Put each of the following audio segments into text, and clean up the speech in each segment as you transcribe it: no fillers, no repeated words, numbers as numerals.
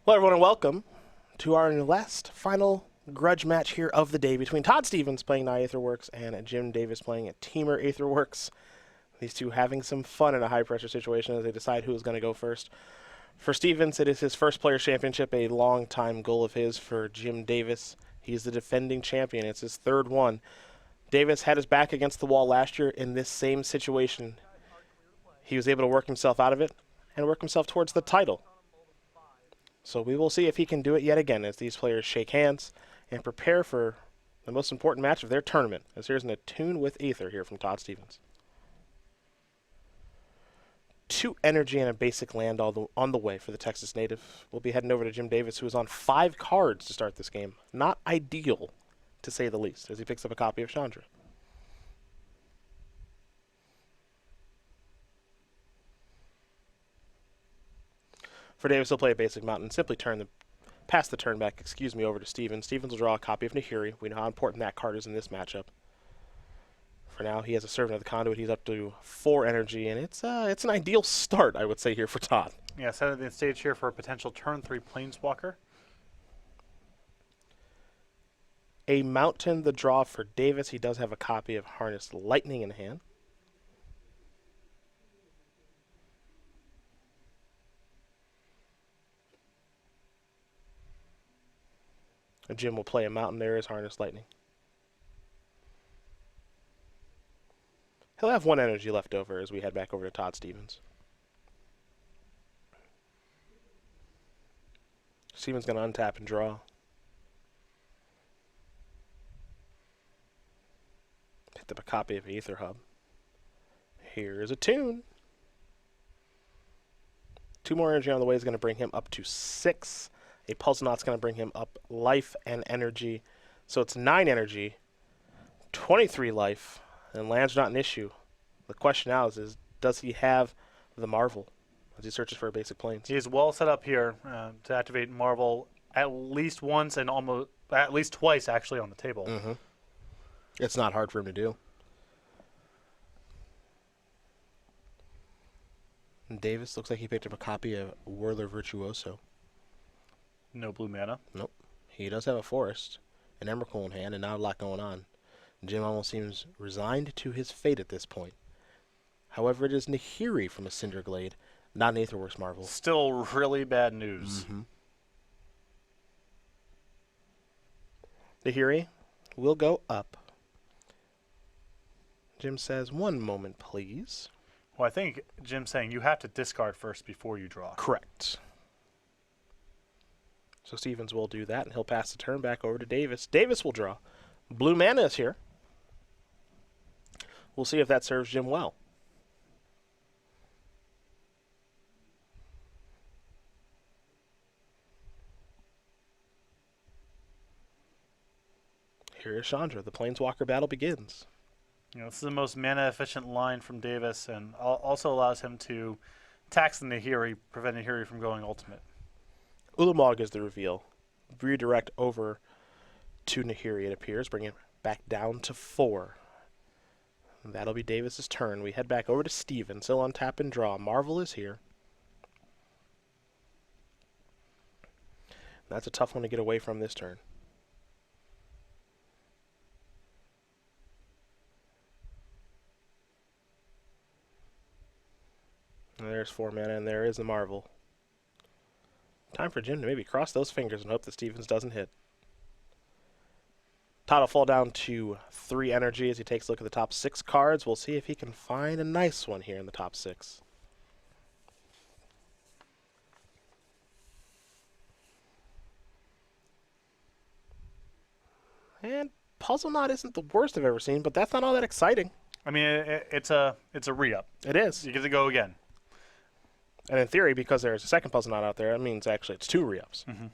Hello, everyone, and welcome to our last final Grudge match here of the day between Todd Stevens playing Aetherworks and Jim Davis playing at Teamer Aetherworks. These two having some fun in a high-pressure situation as they decide who is going to go first. For Stevens, it is his first Players' Championship, a long-time goal of his. For Jim Davis, he's the defending champion. It's his third one. Davis had his back against the wall last year in this same situation. He was able to work himself out of it and work himself towards the title. So we will see if he can do it yet again as these players shake hands and prepare for the most important match of their tournament. As here's an Attune with Aether here from Todd Stevens. 2 energy and a basic land on the way for the Texas native. We'll be heading over to Jim Davis, who is on 5 cards to start this game. Not ideal, to say the least, as he picks up a copy of Chandra. For Davis, he'll play a basic mountain. Simply pass the turn back, over to Stevens. Stevens will draw a copy of Nahiri. We know how important that card is in this matchup. For now, he has a Servant of the Conduit. He's up to 4 energy, and it's an ideal start, I would say, here for Todd. Yeah, setting the stage here for a potential turn 3 Planeswalker. A mountain, the draw for Davis. He does have a copy of Harnessed Lightning in hand. Jim will play a mountain. There is Harnessed Lightning. He'll have 1 energy left over as we head back over to Todd Stevens. Stevens going to untap and draw. Picked up a copy of Aether Hub. Here is Attune. 2 more energy on the way is going to bring him up to 6. A Puzzle Knot's going to bring him up life and energy. So it's 9 energy, 23 life, and land's not an issue. The question now is does he have the Marvel as he searches for a basic planes? He is well set up here to activate Marvel at least once and at least twice, actually, on the table. Mm-hmm. It's not hard for him to do. And Davis looks like he picked up a copy of Whirler Virtuoso. No blue mana. Nope. He does have a Forest, an Emrakul in hand, and not a lot going on. Jim almost seems resigned to his fate at this point. However, it is Nahiri from a Cinderglade, not an Aetherworks Marvel. Still really bad news. Mm-hmm. Nahiri will go up. Jim says, 1 moment, please. Well, I think Jim's saying you have to discard first before you draw. Correct. So Stevens will do that, and he'll pass the turn back over to Davis. Davis will draw. Blue mana is here. We'll see if that serves Jim well. Here is Chandra. The Planeswalker battle begins. You know, this is the most mana-efficient line from Davis, and also allows him to tax the Nahiri, prevent Nahiri from going ultimate. Ulamog is the reveal. Redirect over to Nahiri, it appears. Bring it back down to 4. And that'll be Davis's turn. We head back over to Stevens. He'll untap and draw. Marvel is here. That's a tough one to get away from this turn. And there's 4 mana, and there is the Marvel. Time for Jim to maybe cross those fingers and hope that Stevens doesn't hit. Todd will fall down to 3 energy as he takes a look at the top 6 cards. We'll see if he can find a nice one here in the top 6. And Puzzle Knot isn't the worst I've ever seen, but that's not all that exciting. I mean, it's a re-up. It is. You get to go again. And in theory, because there's a second Puzzle Knot out there, that means actually it's 2 re-ups. Mm-hmm.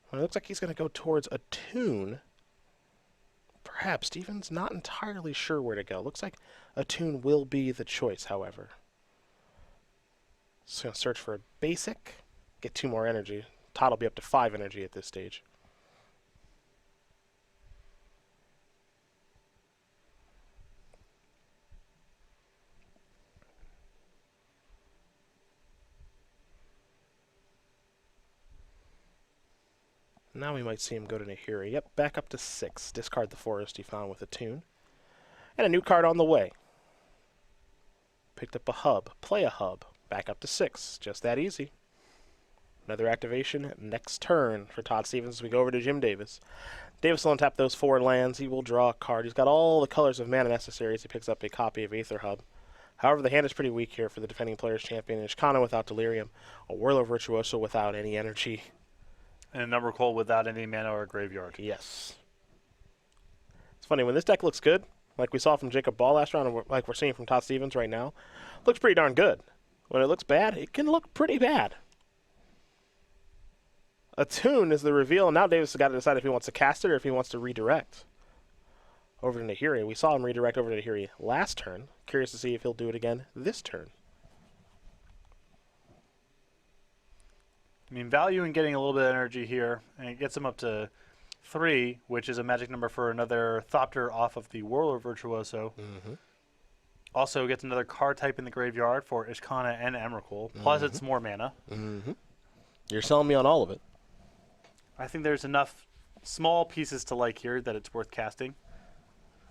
Well, it looks like he's going to go towards Attune. Perhaps. Stevens not entirely sure where to go. Looks like Attune will be the choice, however. So going to search for a basic, get 2 more energy. Todd will be up to 5 energy at this stage. Now we might see him go to Nahiri. Yep, back up to 6. Discard the forest he found with a tune. And a new card on the way. Picked up a hub. Play a hub. Back up to 6. Just that easy. Another activation next turn for Todd Stevens as we go over to Jim Davis. Davis will untap those 4 lands. He will draw a card. He's got all the colors of mana necessary as he picks up a copy of Aether Hub. However, the hand is pretty weak here for the defending player's champion. Ishkana without Delirium. A Whirler Virtuoso without any energy. And a Emrakul without any mana or graveyard. Yes. It's funny, when this deck looks good, like we saw from Jacob Ball last round, and like we're seeing from Todd Stevens right now, looks pretty darn good. When it looks bad, it can look pretty bad. A tune is the reveal, and now Davis has got to decide if he wants to cast it or if he wants to redirect over to Nahiri. We saw him redirect over to Nahiri last turn. Curious to see if he'll do it again this turn. I mean, value in getting a little bit of energy here, and it gets him up to 3, which is a magic number for another Thopter off of the Whirler Virtuoso. Mm-hmm. Also gets another card type in the graveyard for Ishkana and Emrakul, plus it's more mana. Mm-hmm. You're selling me on all of it. I think there's enough small pieces to like here that it's worth casting.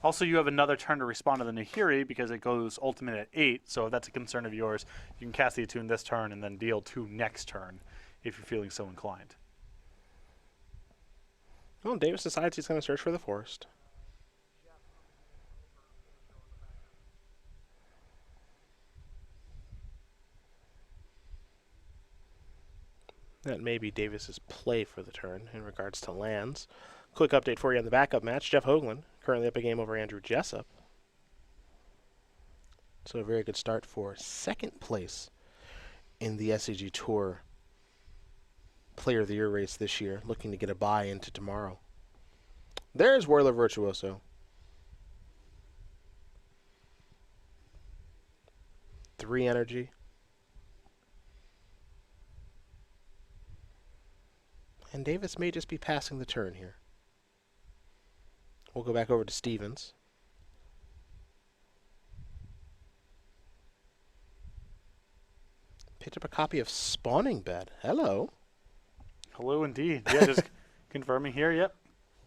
Also, you have another turn to respond to the Nahiri because it goes ultimate at 8, so if that's a concern of yours, you can cast the Attune this turn and then deal 2 next turn if you're feeling so inclined. Well, Davis decides he's going to search for the forest. That may be Davis's play for the turn in regards to lands. Quick update for you on the backup match. Jeff Hoagland currently up a game over Andrew Jessup. So a very good start for second place in the SCG Tour Player of the Year race this year, looking to get a bye into tomorrow. There's Whirler Virtuoso. 3 energy. And Davis may just be passing the turn here. We'll go back over to Stevens. Picked up a copy of Spawning Bed. Hello. Hello indeed. Yeah, just confirming here. Yep.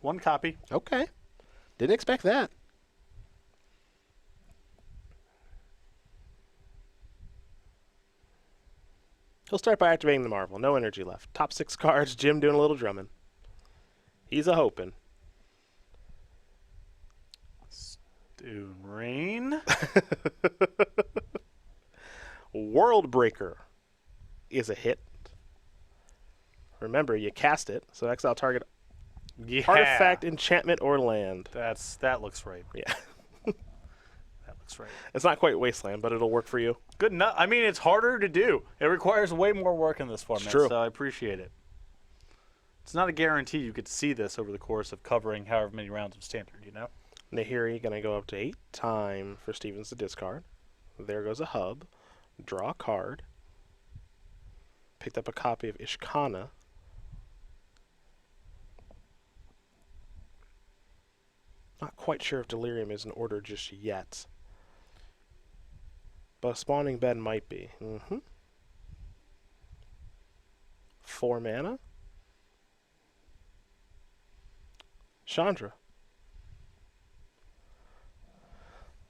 1 copy. Okay. Didn't expect that. He'll start by activating the Marvel. No energy left. Top 6 cards. Jim doing a little drumming. He's a hoping. Dune Rain. World Breaker is a hit. Remember, you cast it, so exile target Yeah. artifact, enchantment, or land. That looks right. Yeah. That looks right. It's not quite Wasteland, but it'll work for you. Good enough. I mean, it's harder to do. It requires way more work in this format, true. so I appreciate it. It's not a guarantee you could see this over the course of covering however many rounds of Standard, you know? Nahiri going to go up to 8. Time for Stevens to discard. There goes a hub. Draw a card. Picked up a copy of Ishkana. Not quite sure if Delirium is in order just yet. But a Spawning Bed might be. 4 mana. Chandra.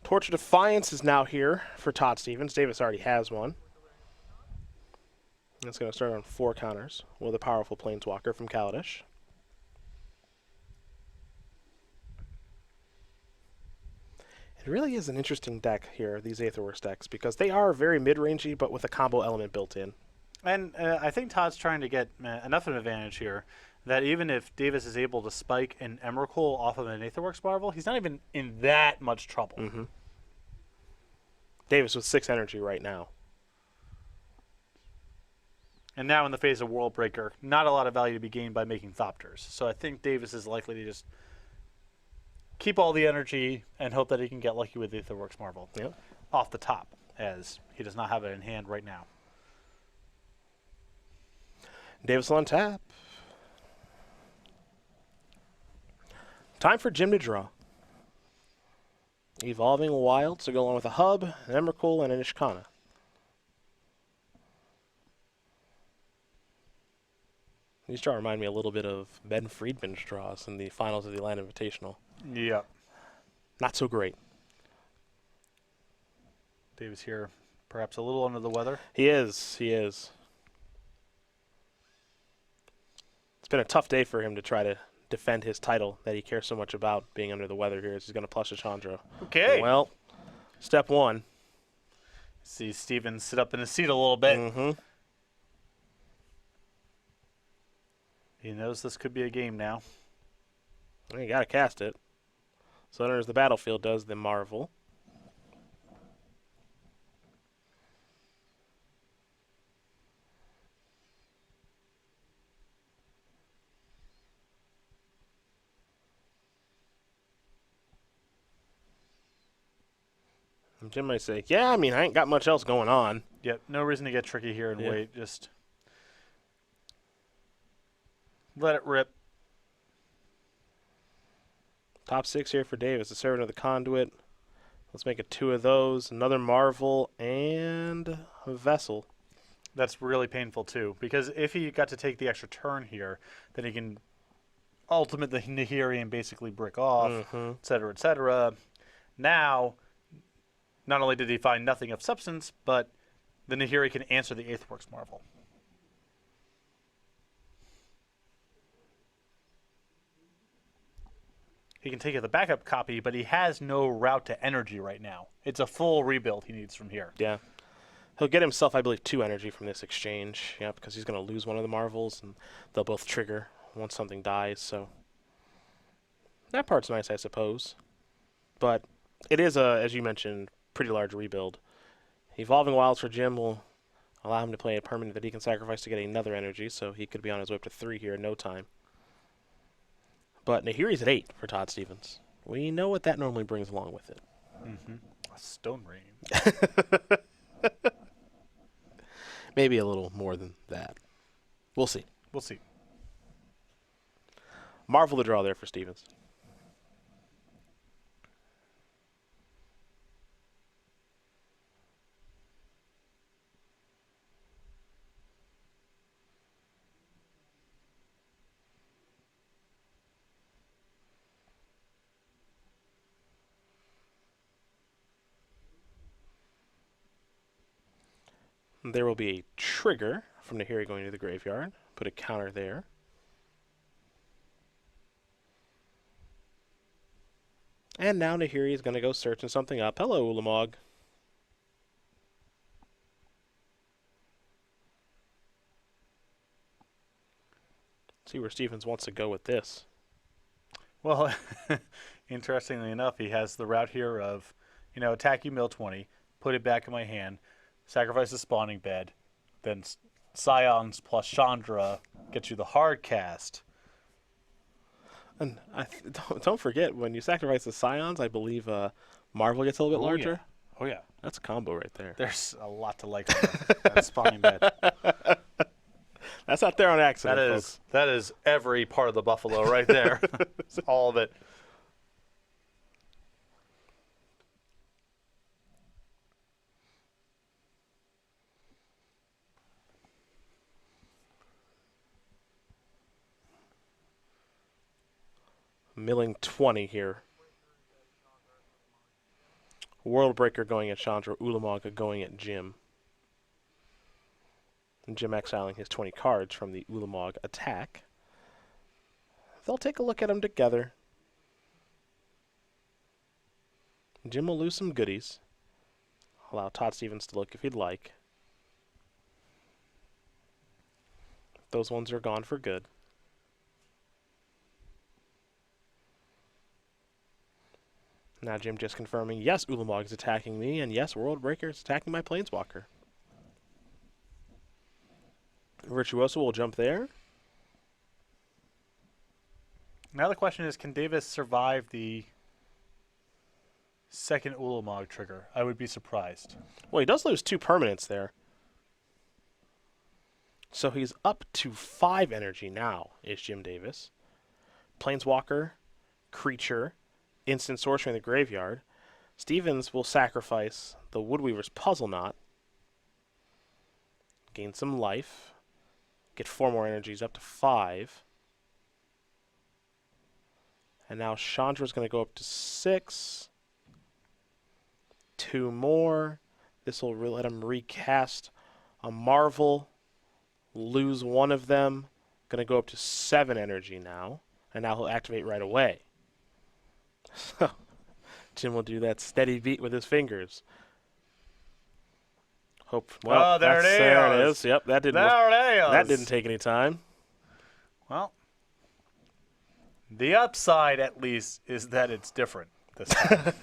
Torch of Defiance is now here for Todd Stevens. Davis already has one. It's going to start on 4 counters with a powerful Planeswalker from Kaladesh. It really is an interesting deck here, these Aetherworks decks, because they are very mid-rangey, but with a combo element built in. And I think Todd's trying to get enough of an advantage here that even if Davis is able to spike an Emrakul off of an Aetherworks Marvel, he's not even in that much trouble. Davis with 6 energy right now. And now in the phase of World Breaker, not a lot of value to be gained by making Thopters. So I think Davis is likely to just keep all the energy and hope that he can get lucky with the Aetherworks Marvel off the top, as he does not have it in hand right now. Davis on tap. Time for Jim to draw. Evolving Wilds to go along with a hub, an Emrakul, and an Ishkana. These draws remind me a little bit of Ben Friedman's draws in the finals of the Atlantic Invitational. Yeah. Not so great. Davis here, perhaps a little under the weather. He is. He is. It's been a tough day for him to try to defend his title that he cares so much about being under the weather here. He's going to plus a Chandra. Okay. Well, step one. See Steven sit up in his seat a little bit. Mm-hmm. He knows this could be a game now. You got to cast it. So enters the battlefield, does the Marvel. And Jim might say, yeah, I mean, I ain't got much else going on. Yep, no reason to get tricky here and wait. Just let it rip. Top 6 here for Davis. The Servant of the Conduit. Let's make it 2 of those. Another Marvel and a Vessel. That's really painful, too, because if he got to take the extra turn here, then he can ultimate the Nahiri and basically brick off, et cetera, et cetera. Now, not only did he find nothing of substance, but the Nahiri can answer the Aetherworks Marvel. He can take the backup copy, but he has no route to energy right now. It's a full rebuild he needs from here. Yeah. He'll get himself, I believe, 2 energy from this exchange. Yeah, because he's going to lose one of the Marvels, and they'll both trigger once something dies. So that part's nice, I suppose. But it is, as you mentioned, pretty large rebuild. Evolving Wilds for Jim will allow him to play a permanent that he can sacrifice to get another energy, so he could be on his way up to 3 here in no time. But Nahiri's at 8 for Todd Stevens. We know what that normally brings along with it. A stone rain. Maybe a little more than that. We'll see. We'll see. Marvel the draw there for Stevens. There will be a trigger from Nahiri going to the graveyard. Put a counter there. And now Nahiri is going to go searching something up. Hello, Ulamog. See where Stevens wants to go with this. Well, interestingly enough, he has the route here of, attack you mill 20, put it back in my hand, sacrifice the spawning bed, then Scions plus Chandra gets you the hard cast. And don't forget, when you sacrifice the Scions, I believe Marvel gets a little bit larger. Yeah. Oh, yeah. That's a combo right there. There's a lot to like on that spawning bed. That's not there on accident, folks. That is every part of the buffalo right there. It's all of it. Milling 20 here. Worldbreaker going at Chandra, Ulamog going at Jim. And Jim exiling his 20 cards from the Ulamog attack. They'll take a look at them together. Jim will lose some goodies. Allow Todd Stevens to look if he'd like. Those ones are gone for good. Now Jim just confirming, yes, Ulamog is attacking me, and yes, Worldbreaker is attacking my Planeswalker. Virtuoso will jump there. Now the question is, can Davis survive the second Ulamog trigger? I would be surprised. Well, he does lose 2 permanents there. So he's up to 5 energy now, is Jim Davis. Planeswalker, creature, instant sorcery in the graveyard. Stevens will sacrifice the Woodweaver's Puzzle Knot. Gain some life. get 4 more energies, up to 5. And now Chandra's going to go up to 6. 2 more. This will let him recast a Marvel, lose 1 of them. Going to go up to 7 energy now. And now he'll activate right away. So Jim will do that steady beat with his fingers. Hope. Well, there it is. There it is. Yep, that didn't take any time. Well, the upside, at least, is that it's different this time.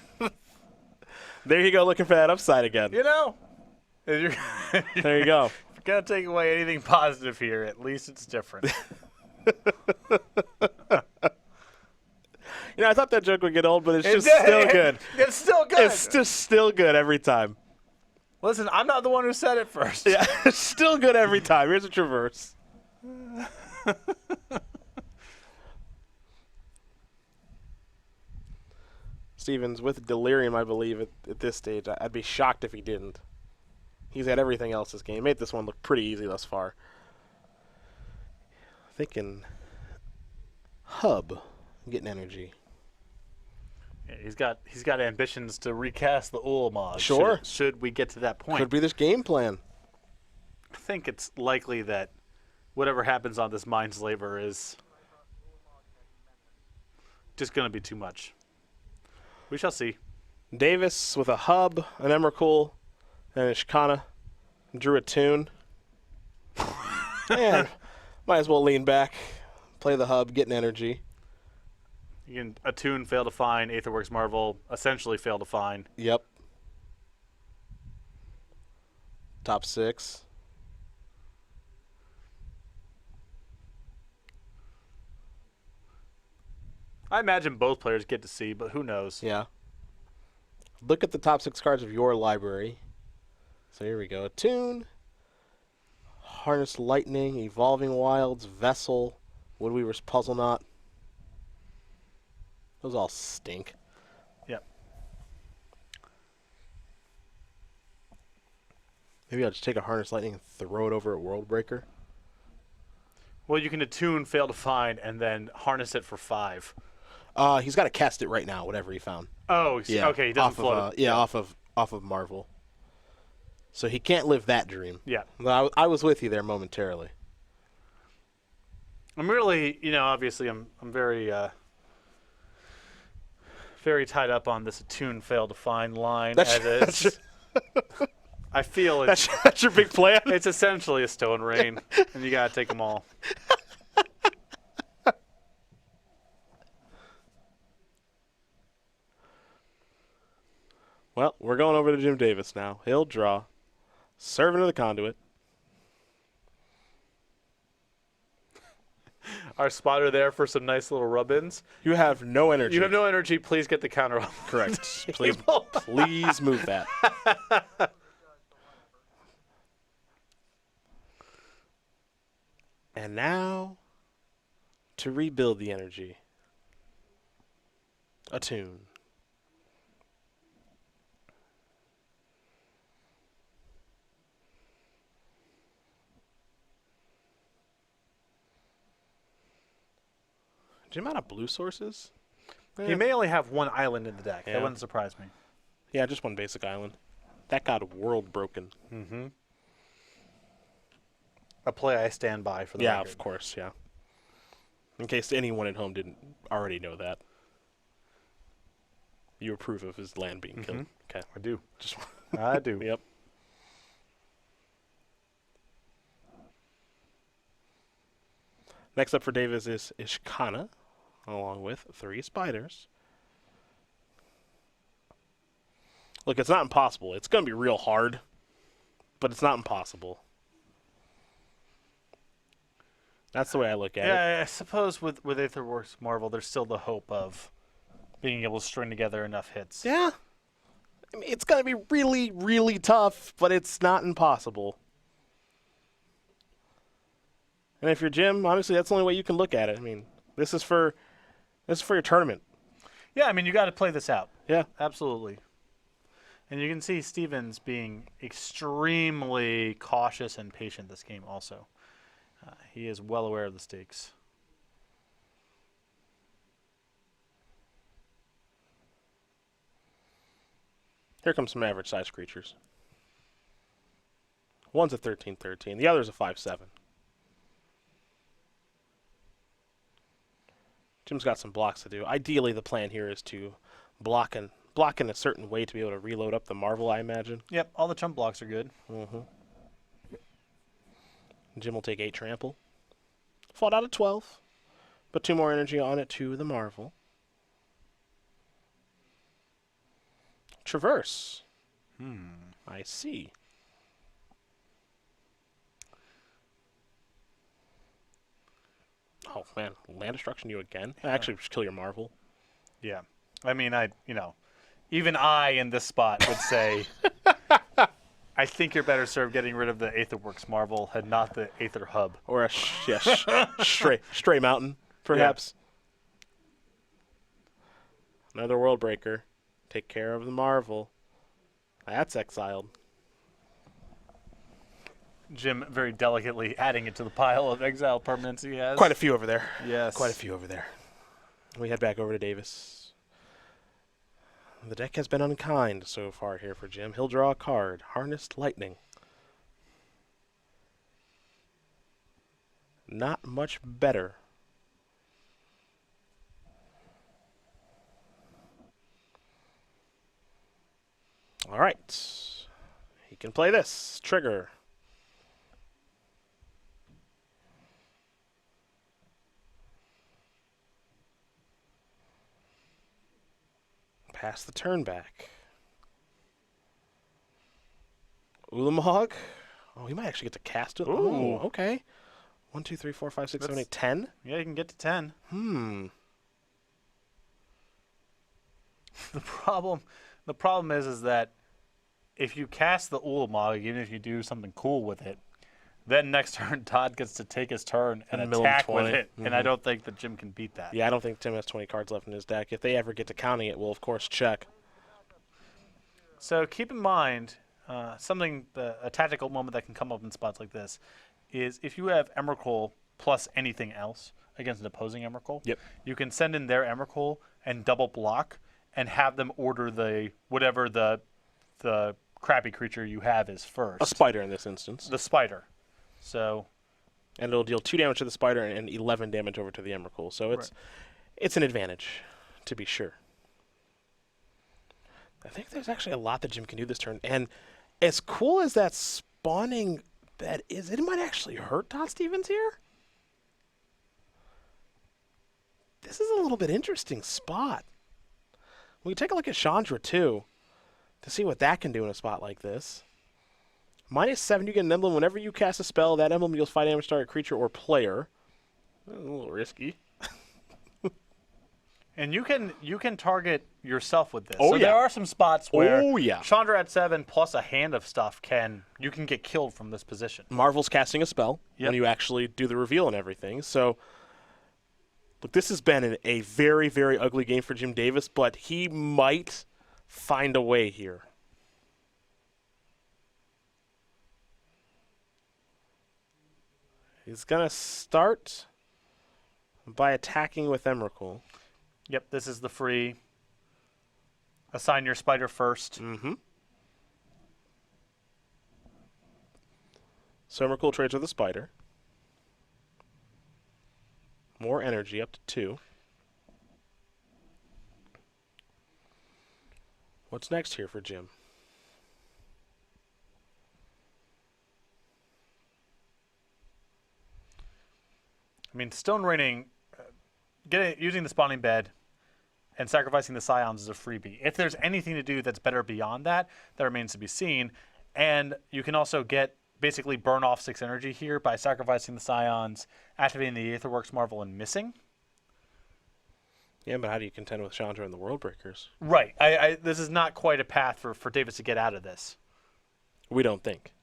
There you go, looking for that upside again. You know, There you go. if you're going to take away anything positive here, at least it's different. You know, I thought that joke would get old, but it's just still good. It's still good. It's just still good every time. Listen, I'm not the one who said it first. Yeah, it's still good every time. Here's a traverse. Stevens with Delirium, I believe, at this stage. I'd be shocked if he didn't. He's had everything else this game. Made this one look pretty easy thus far. Thinking Hub, getting energy. Yeah, he's got ambitions to recast the Ulamog. Sure. Should we get to that point? Could be this game plan. I think it's likely that whatever happens on this Mindslaver is just going to be too much. We shall see. Davis with a Hub, an Emrakul, and a Shikana. Drew a tune. And might as well lean back, play the Hub, get an energy. You can attune, fail to find, Aetherworks Marvel, essentially fail to find. Yep. Top 6. I imagine both players get to see, but who knows? Yeah. Look at the top 6 cards of your library. So here we go. Attune, Harness Lightning, Evolving Wilds, Vessel, Woodweaver's Puzzle Knot. Those all stink. Yep. Maybe I'll just take a Harness Lightning and throw it over at World Breaker. Well, you can attune, fail to find, and then harness it for 5. He's got to cast it right now, whatever he found. Oh, Yeah, okay. He doesn't float it. off of Marvel. So he can't live that dream. Yeah. I was with you there momentarily. I'm really, obviously I'm very very tied up on this attune, fail to find line. I feel it's That's your big plan? it's essentially a stone rain, and you got to take them all. Well, we're going over to Jim Davis now. He'll draw. Servant of the Conduit. Our spotter there for some nice little rub-ins. You have no energy. You have no energy. Please get the counter off. Correct. Please move that. And now, to rebuild the energy. Attune. Jim out of blue sources? He may only have one island in the deck. Yeah. That wouldn't surprise me. Yeah, just one basic island. That got world broken. Mm-hmm. A play I stand by for the Yeah, record. of course, yeah. In case anyone at home didn't already know that. You approve of his land being killed. Okay. I do. Just I do. Yep. Next up for Davis is Ishkana, along with 3 spiders. Look, it's not impossible. It's going to be real hard, but it's not impossible. That's the way I look at it. Yeah, I suppose with Aetherworks Marvel, there's still the hope of being able to string together enough hits. Yeah. I mean, it's going to be really, really tough, but it's not impossible. And if you're Jim, honestly, that's the only way you can look at it. I mean, this is for your tournament. Yeah, I mean, you got to play this out. Yeah. Absolutely. And you can see Stevens being extremely cautious and patient this game also. He is well aware of the stakes. Here comes some average-sized creatures. One's a 13/13. The other's a 5/7. Jim's got some blocks to do. Ideally, the plan here is to block in a certain way to be able to reload up the Marvel, I imagine. Yep, all the chump blocks are good. Jim will take 8 trample. Fought out of 12. Put 2 more energy on it to the Marvel. Traverse. I see. Oh, man. Land destruction you again? Actually, just kill your Marvel. Yeah. I mean, even I in this spot would say, I think you're better served getting rid of the Aetherworks Marvel and not the Aether Hub. Or a stray mountain, perhaps. Yeah. Another World Breaker. Take care of the Marvel. That's exiled. Jim very delicately adding it to the pile of exile permanents he has. Quite a few over there. Yes. Quite a few over there. We head back over to Davis. The deck has been unkind so far here for Jim. He'll draw a card. Harnessed Lightning. Not much better. All right. He can play this. Trigger. Pass the turn back. Ulamog. Oh, he might actually get to cast it. Ooh. Oh, okay. 1, 2, 3, 4, 5, 6, 7, 8, 10. Yeah, you can get to 10. The problem is that if you cast the Ulamog, even if you do something cool with it, then next turn Todd gets to take his turn and mill him attack with 20. it, and I don't think that Jim can beat that. Yeah, I don't think Tim has 20 cards left in his deck. If they ever get to counting it, we'll of course check. So keep in mind a tactical moment that can come up in spots like this is if you have Emrakul plus anything else against an opposing Emrakul, Yep. you can send in their Emrakul and double block and have them order whatever the crappy creature you have is first. A spider in this instance. The spider. So, and it'll deal 2 damage to the spider and 11 damage over to the Emrakul. So it's an advantage, to be sure. I think there's actually a lot that Jim can do this turn. And as cool as that spawning bed is, it might actually hurt Todd Stevens here. This is a little bit interesting spot. We can take a look at Chandra, too, to see what that can do in a spot like this. -7, you get an emblem. Whenever you cast a spell, that emblem deals 5 damage to target creature or player. A little risky. and you can target yourself with this. Oh, so yeah. there are some spots where Oh, yeah. Chandra at 7 plus a hand of stuff you can get killed from this position. Marvel's casting a spell when you actually do the reveal and everything. So, look, this has been a very, very ugly game for Jim Davis, but he might find a way here. He's going to start by attacking with Emrakul. Yep, this is the free. Assign your spider first. Mm-hmm. So Emrakul trades with the spider. More energy, up to 2. What's next here for Jim? I mean, Stone Raining, using the spawning bed and sacrificing the Scions is a freebie. If there's anything to do that's better beyond that, that remains to be seen. And you can also basically burn off 6 energy here by sacrificing the Scions, activating the Aetherworks Marvel, and missing. Yeah, but how do you contend with Chandra and the World Breakers? Right. This is not quite a path for Davis to get out of this. We don't think.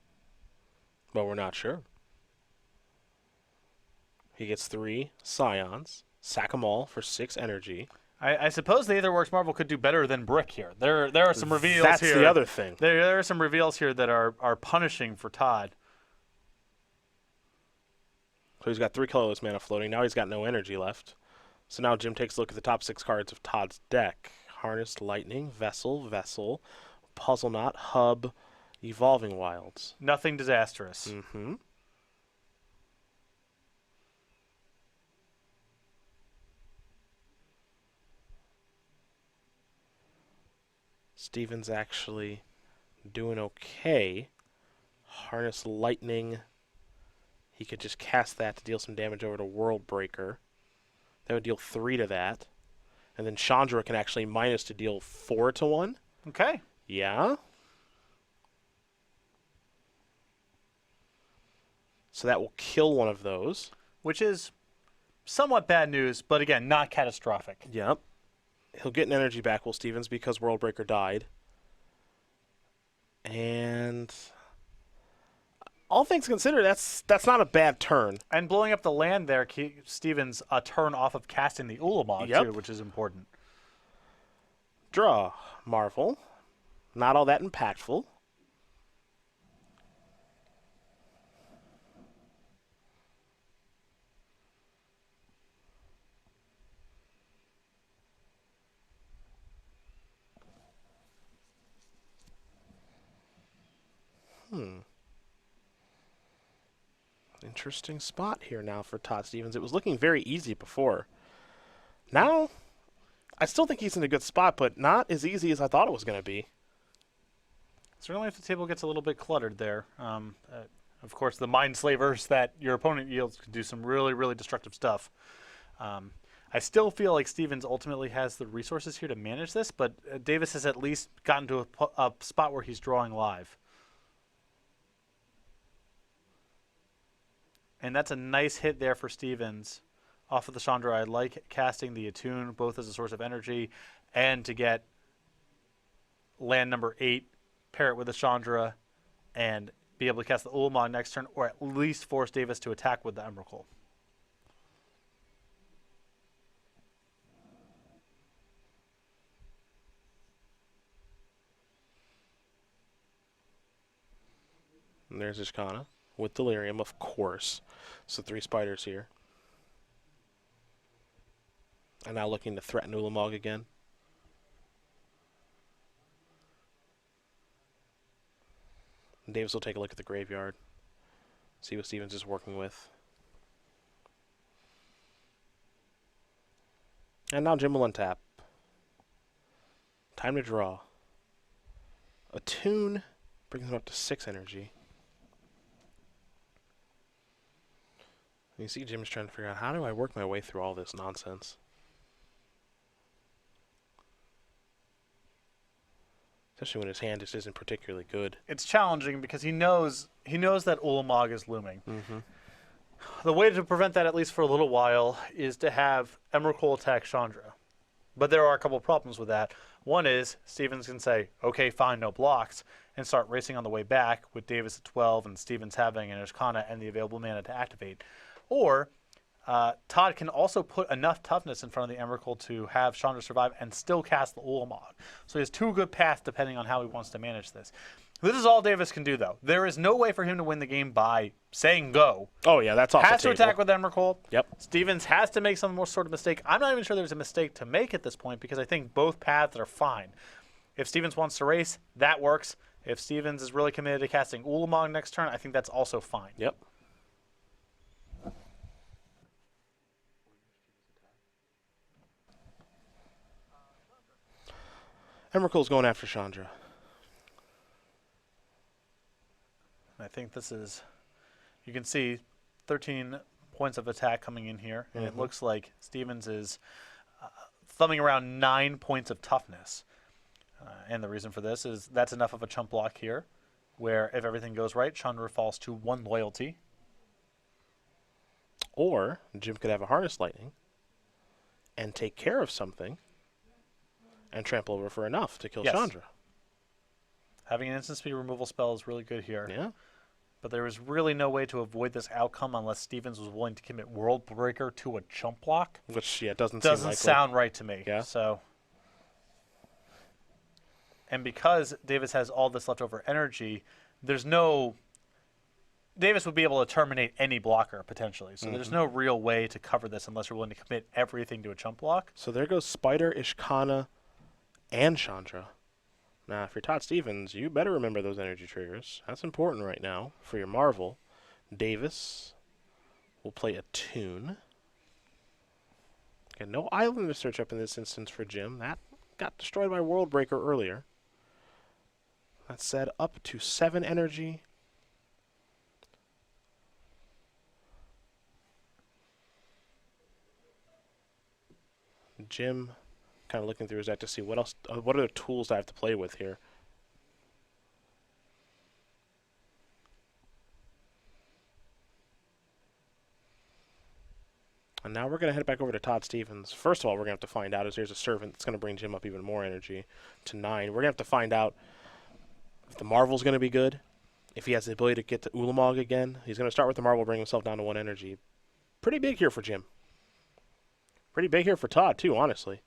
But we're not sure. He gets 3 Scions. Sack them all for 6 energy. I suppose the Aetherworks Marvel could do better than Brick here. There are some reveals here. That's the other thing. There are some reveals here that are punishing for Todd. So he's got 3 colorless mana floating. Now he's got no energy left. So now Jim takes a look at the top 6 cards of Todd's deck. Harnessed Lightning, Vessel, Puzzle Knot, Hub, Evolving Wilds. Nothing disastrous. Mm-hmm. Steven's actually doing okay. Harness Lightning. He could just cast that to deal some damage over to World Breaker. That would deal 3 to that. And then Chandra can actually minus to deal 4 to 1. Okay. Yeah. So that will kill one of those. Which is somewhat bad news, but again, not catastrophic. Yep. He'll get an energy back, Will Stevens, because World Breaker died. And all things considered, that's not a bad turn. And blowing up the land there keeps Stevens a turn off of casting the Ulamog, Yep. too, which is important. Draw. Marvel. Not all that impactful. Interesting spot here now for Todd Stevens. It was looking very easy before. Now, I still think he's in a good spot, but not as easy as I thought it was going to be. Certainly if the table gets a little bit cluttered there. Of course, the Mind Slavers that your opponent yields could do some really, really destructive stuff. I still feel like Stevens ultimately has the resources here to manage this, but Davis has at least gotten to a spot where he's drawing live. And that's a nice hit there for Stevens off of the Chandra. I like casting the Attune both as a source of energy and to get land number 8, pair it with the Chandra, and be able to cast the Ulamog next turn, or at least force Davis to attack with the Emrakul. And there's Ishkana with Delirium, of course. So 3 spiders here. And now looking to threaten Ulamog again. And Davis will take a look at the graveyard. See what Stevens is working with. And now Jim will untap. Time to draw. Attune brings him up to 6 energy. You see Jim's trying to figure out, how do I work my way through all this nonsense? Especially when his hand just isn't particularly good. It's challenging because he knows that Ulamog is looming. Mm-hmm. The way to prevent that, at least for a little while, is to have Emrakul attack Chandra. But there are a couple problems with that. One is Stevens can say, okay, fine, no blocks, and start racing on the way back with Davis at 12 and Stevens having an Ishkana and the available mana to activate. Or Todd can also put enough toughness in front of the Emrakul to have Chandra survive and still cast the Ulamog. So he has 2 good paths depending on how he wants to manage this. This is all Davis can do, though. There is no way for him to win the game by saying go. Oh, yeah, that's off the Has to table. attack with Emrakul. Yep. Stevens has to make some more sort of mistake. I'm not even sure there's a mistake to make at this point because I think both paths are fine. If Stevens wants to race, that works. If Stevens is really committed to casting Ulamog next turn, I think that's also fine. Yep. Emrakul's going after Chandra. I think this is, you can see 13 points of attack coming in here, and it looks like Stevens is thumbing around 9 points of toughness. And the reason for this is that's enough of a chump block here, where if everything goes right, Chandra falls to 1 loyalty. Or Jim could have a Harness Lightning and take care of something and trample over for enough to kill Yes. Chandra. Having an instant speed removal spell is really good here. Yeah. But there was really no way to avoid this outcome unless Stevens was willing to commit World Breaker to a chump block. Which, yeah, doesn't seem likely. Sound right to me. Yeah. So, and because Davis has all this leftover energy, there's no Davis would be able to terminate any blocker, potentially. So there's no real way to cover this unless you're willing to commit everything to a chump block. So there goes Spider, Ishkana, and Chandra. Now, if you're Todd Stevens, you better remember those energy triggers. That's important right now for your Marvel. Davis will play a Tune. Okay, no Island to search up in this instance for Jim. That got destroyed by World Breaker earlier. That said, up to 7 energy. Jim kind of looking through his deck to see what else, what other tools I have to play with here. And now we're going to head back over to Todd Stevens. First of all, we're going to have to find out is there's a servant that's going to bring Jim up even more energy to 9. We're going to have to find out if the Marvel's going to be good, if he has the ability to get to Ulamog again. He's going to start with the Marvel, bring himself down to 1 energy. Pretty big here for Jim. Pretty big here for Todd, too, honestly.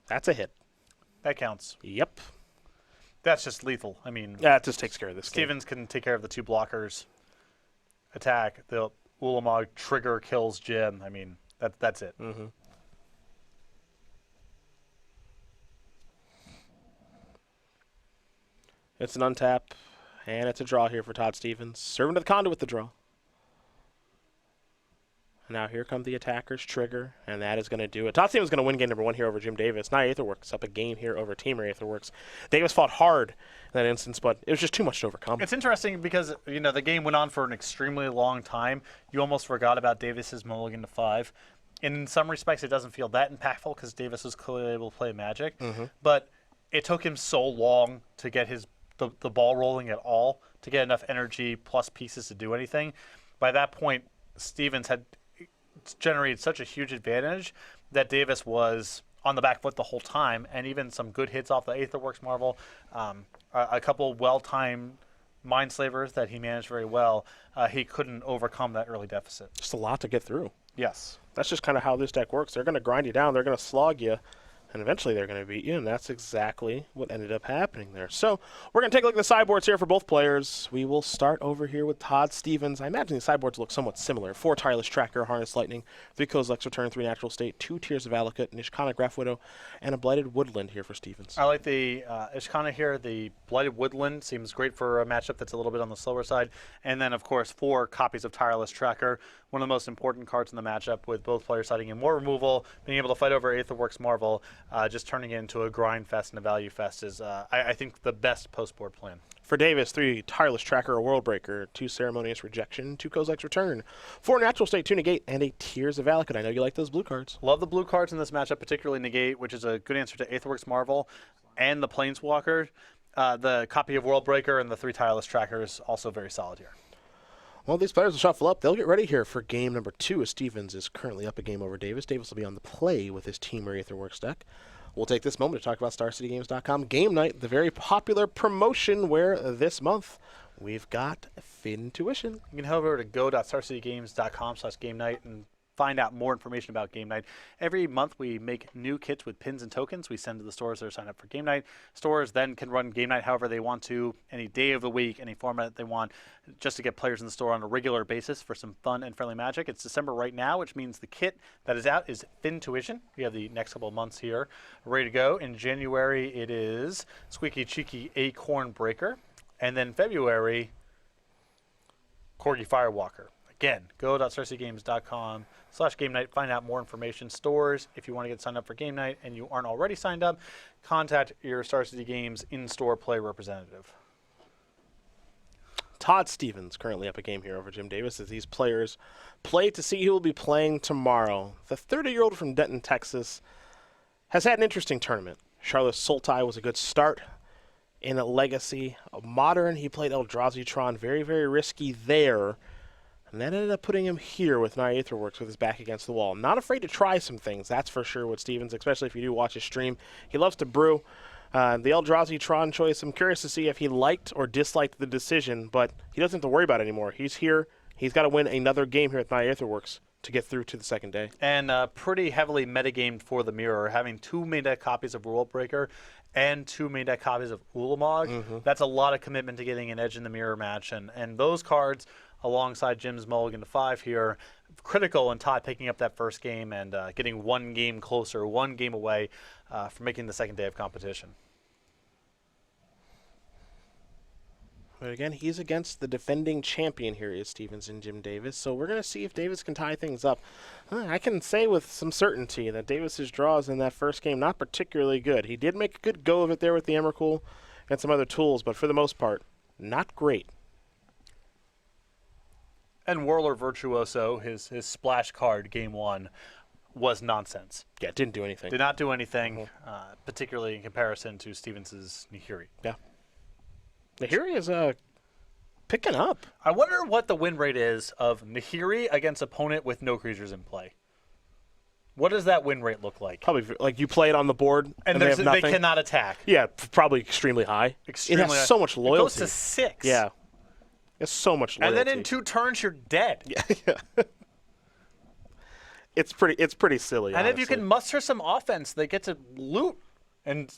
That's a hit. That counts. Yep. That's just lethal. I mean, That just takes care of this Stevens can take care of the 2 blockers. Attack. The Ulamog trigger kills Jim. I mean, that's it. Mm-hmm. It's an untap, and it's a draw here for Todd Stevens. Servant of the Conduit with the draw. And now here come the attackers, trigger, and that is going to do it. Todd Stevens is going to win game number 1 here over Jim Davis. Now Aetherworks up a game here over Teamer Aetherworks. Davis fought hard in that instance, but it was just too much to overcome. It's interesting because, you know, the game went on for an extremely long time. You almost forgot about Davis's mulligan to 5. In some respects, it doesn't feel that impactful because Davis was clearly able to play Magic. But it took him so long to get the ball rolling at all, to get enough energy plus pieces to do anything. By that point, Stevens had generated such a huge advantage that Davis was on the back foot the whole time, and even some good hits off the Aetherworks Marvel, a couple well-timed Mind Slavers that he managed very well, he couldn't overcome that early deficit. Just a lot to get through. Yes. That's just kind of how this deck works. They're going to grind you down. They're going to slog you. And eventually they're going to beat you, and that's exactly what ended up happening there. So we're going to take a look at the sideboards here for both players. We will start over here with Todd Stevens. I imagine the sideboards look somewhat similar. 4 Tireless Tracker, Harness Lightning, 3 Kozilek's Return, 3 Natural State, 2 Tears of Alikut, an Ishkana Graph Widow, and a Blighted Woodland here for Stevens. I like the Ishkana here. The Blighted Woodland seems great for a matchup that's a little bit on the slower side. And then, of course, 4 copies of Tireless Tracker, one of the most important cards in the matchup, with both players citing in more removal, being able to fight over Aetherworks Marvel, just turning it into a grind fest and a value fest is, I think, the best post-board plan. For Davis, 3 Tireless Tracker, a World Breaker, 2 Ceremonious Rejection, 2 Kozilek's Return, 4 Natural State, 2 Negate, and a Tears of Alikut. I know you like those blue cards. Love the blue cards in this matchup, particularly Negate, which is a good answer to Aetherworks Marvel, and the Planeswalker. The copy of World Breaker and the 3 Tireless Trackers also very solid here. Well, these players will shuffle up. They'll get ready here for game number 2 as Stevens is currently up a game over Davis. Davis will be on the play with his Teamer Aetherworks deck. We'll take this moment to talk about StarCityGames.com Game Night, the very popular promotion where this month we've got Fintuition. You can head over to go.starcitygames.com/game night and find out more information about Game Night. Every month we make new kits with pins and tokens we send to the stores that are signed up for Game Night. Stores then can run Game Night however they want to, any day of the week, any format they want, just to get players in the store on a regular basis for some fun and friendly Magic. It's December right now, which means the kit that is out is Fintuition. We have the next couple of months here ready to go. In January it is Squeaky Cheeky Acorn Breaker, and then February Corgi Firewalker. Again, go.starcitygames.com/game night. Find out more information. Stores, if you want to get signed up for Game Night and you aren't already signed up, contact your Star City Games in-store play representative. Todd Stevens currently up a game here over Jim Davis as these players play to see who will be playing tomorrow. The 30-year-old from Denton, Texas, has had an interesting tournament. Charlotte Sultai was a good start in a Legacy. A Modern, he played Eldrazi-tron, very, very risky there. And that ended up putting him here with Aetherworks with his back against the wall. Not afraid to try some things, that's for sure, with Stevens, especially if you do watch his stream. He loves to brew. The Eldrazi-tron choice, I'm curious to see if he liked or disliked the decision, but he doesn't have to worry about it anymore. He's here. He's got to win another game here with Aetherworks to get through to the second day. And pretty heavily metagamed for the mirror, having 2 main deck copies of World Breaker and 2 main deck copies of Ulamog. That's a lot of commitment to getting an edge in the mirror match. And those cards, alongside Jim's mulligan to 5 here, critical in Todd picking up that first game and getting 1 game closer, 1 game away from making the second day of competition. But again, he's against the defending champion here, is Stevens and Jim Davis. So we're going to see if Davis can tie things up. I can say with some certainty that Davis's draws in that first game, not particularly good. He did make a good go of it there with the Emrakul and some other tools, but for the most part, not great. And Whirler Virtuoso, his splash card, game 1, was nonsense. Yeah, didn't do anything. Did not do anything, particularly in comparison to Stevens' Nihiri. Yeah. Nihiri is picking up. I wonder what the win rate is of Nihiri against opponent with no creatures in play. What does that win rate look like? Probably like you play it on the board and they have nothing. They cannot attack. Yeah, probably extremely high. Extremely it has high. so much loyalty. It goes to 6. Yeah. It's so much loyalty. And then in 2 turns, you're dead. Yeah. It's pretty silly. And honestly. if you can muster some offense, they get to loot and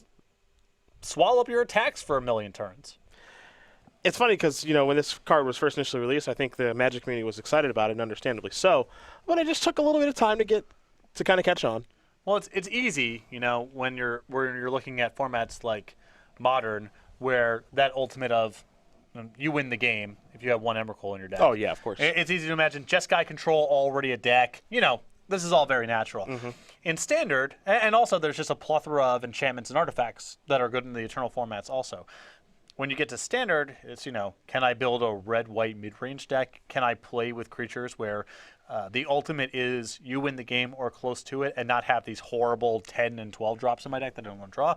swallow up your attacks for a million turns. It's funny because, when this card was first initially released, I think the Magic community was excited about it, and understandably so. But it just took a little bit of time to kind of catch on. Well, it's easy, when you're looking at formats like Modern, where that ultimate of you win the game if you have 1 Emrakul in your deck. Oh, yeah, of course. It's easy to imagine Jeskai control already a deck. This is all very natural. In Standard, and also there's just a plethora of enchantments and artifacts that are good in the Eternal formats also. When you get to Standard, it's, can I build a red-white mid-range deck? Can I play with creatures where the ultimate is you win the game or close to it and not have these horrible 10 and 12 drops in my deck that I don't want to draw?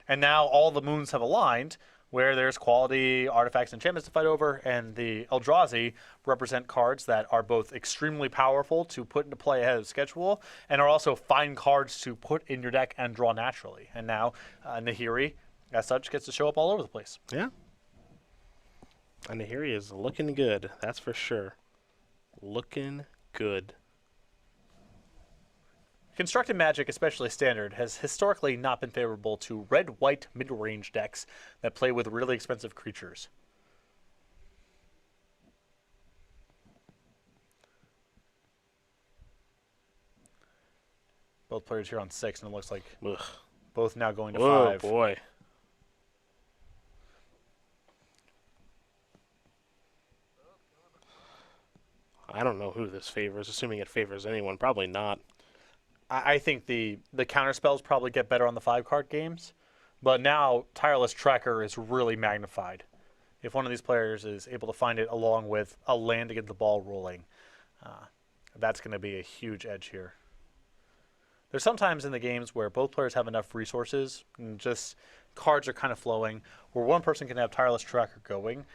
And now all the moons have aligned where there's quality artifacts and enchantments to fight over, and the Eldrazi represent cards that are both extremely powerful to put into play ahead of schedule and are also fine cards to put in your deck and draw naturally. And now Nihiri, as such, gets to show up all over the place. Yeah. And Nihiri is looking good, that's for sure. Looking good. Constructed Magic, especially Standard, has historically not been favorable to red-white mid-range decks that play with really expensive creatures. Both players here on 6, and it looks like both now going to 5. Oh, boy. I don't know who this favors, assuming it favors anyone. Probably not. I think the counter spells probably get better on the 5-card games, but now Tireless Tracker is really magnified. If one of these players is able to find it along with a land to get the ball rolling, that's going to be a huge edge here. There's sometimes in the games where both players have enough resources and just cards are kind of flowing, where one person can have Tireless Tracker going,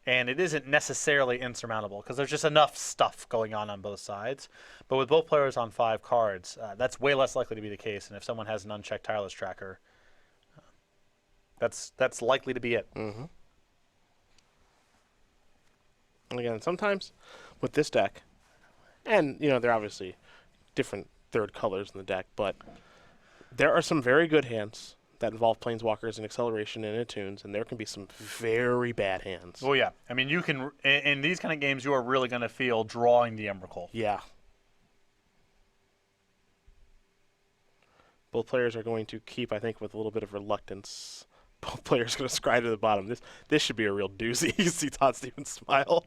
and it isn't necessarily insurmountable because there's just enough stuff going on both sides. But with both players on 5 cards, that's way less likely to be the case. And if someone has an unchecked Tireless Tracker, that's likely to be it. And again, sometimes with this deck, and, they're obviously different third colors in the deck, but there are some very good hands that involve Planeswalkers and acceleration and attunes, and there can be some very bad hands. Oh, yeah. I mean, you can, in these kind of games, you are really going to feel drawing the Emrakul. Yeah. Both players are going to keep, I think, with a little bit of reluctance. Both players are going to scry to the bottom. This should be a real doozy. You see Todd Stevens smile.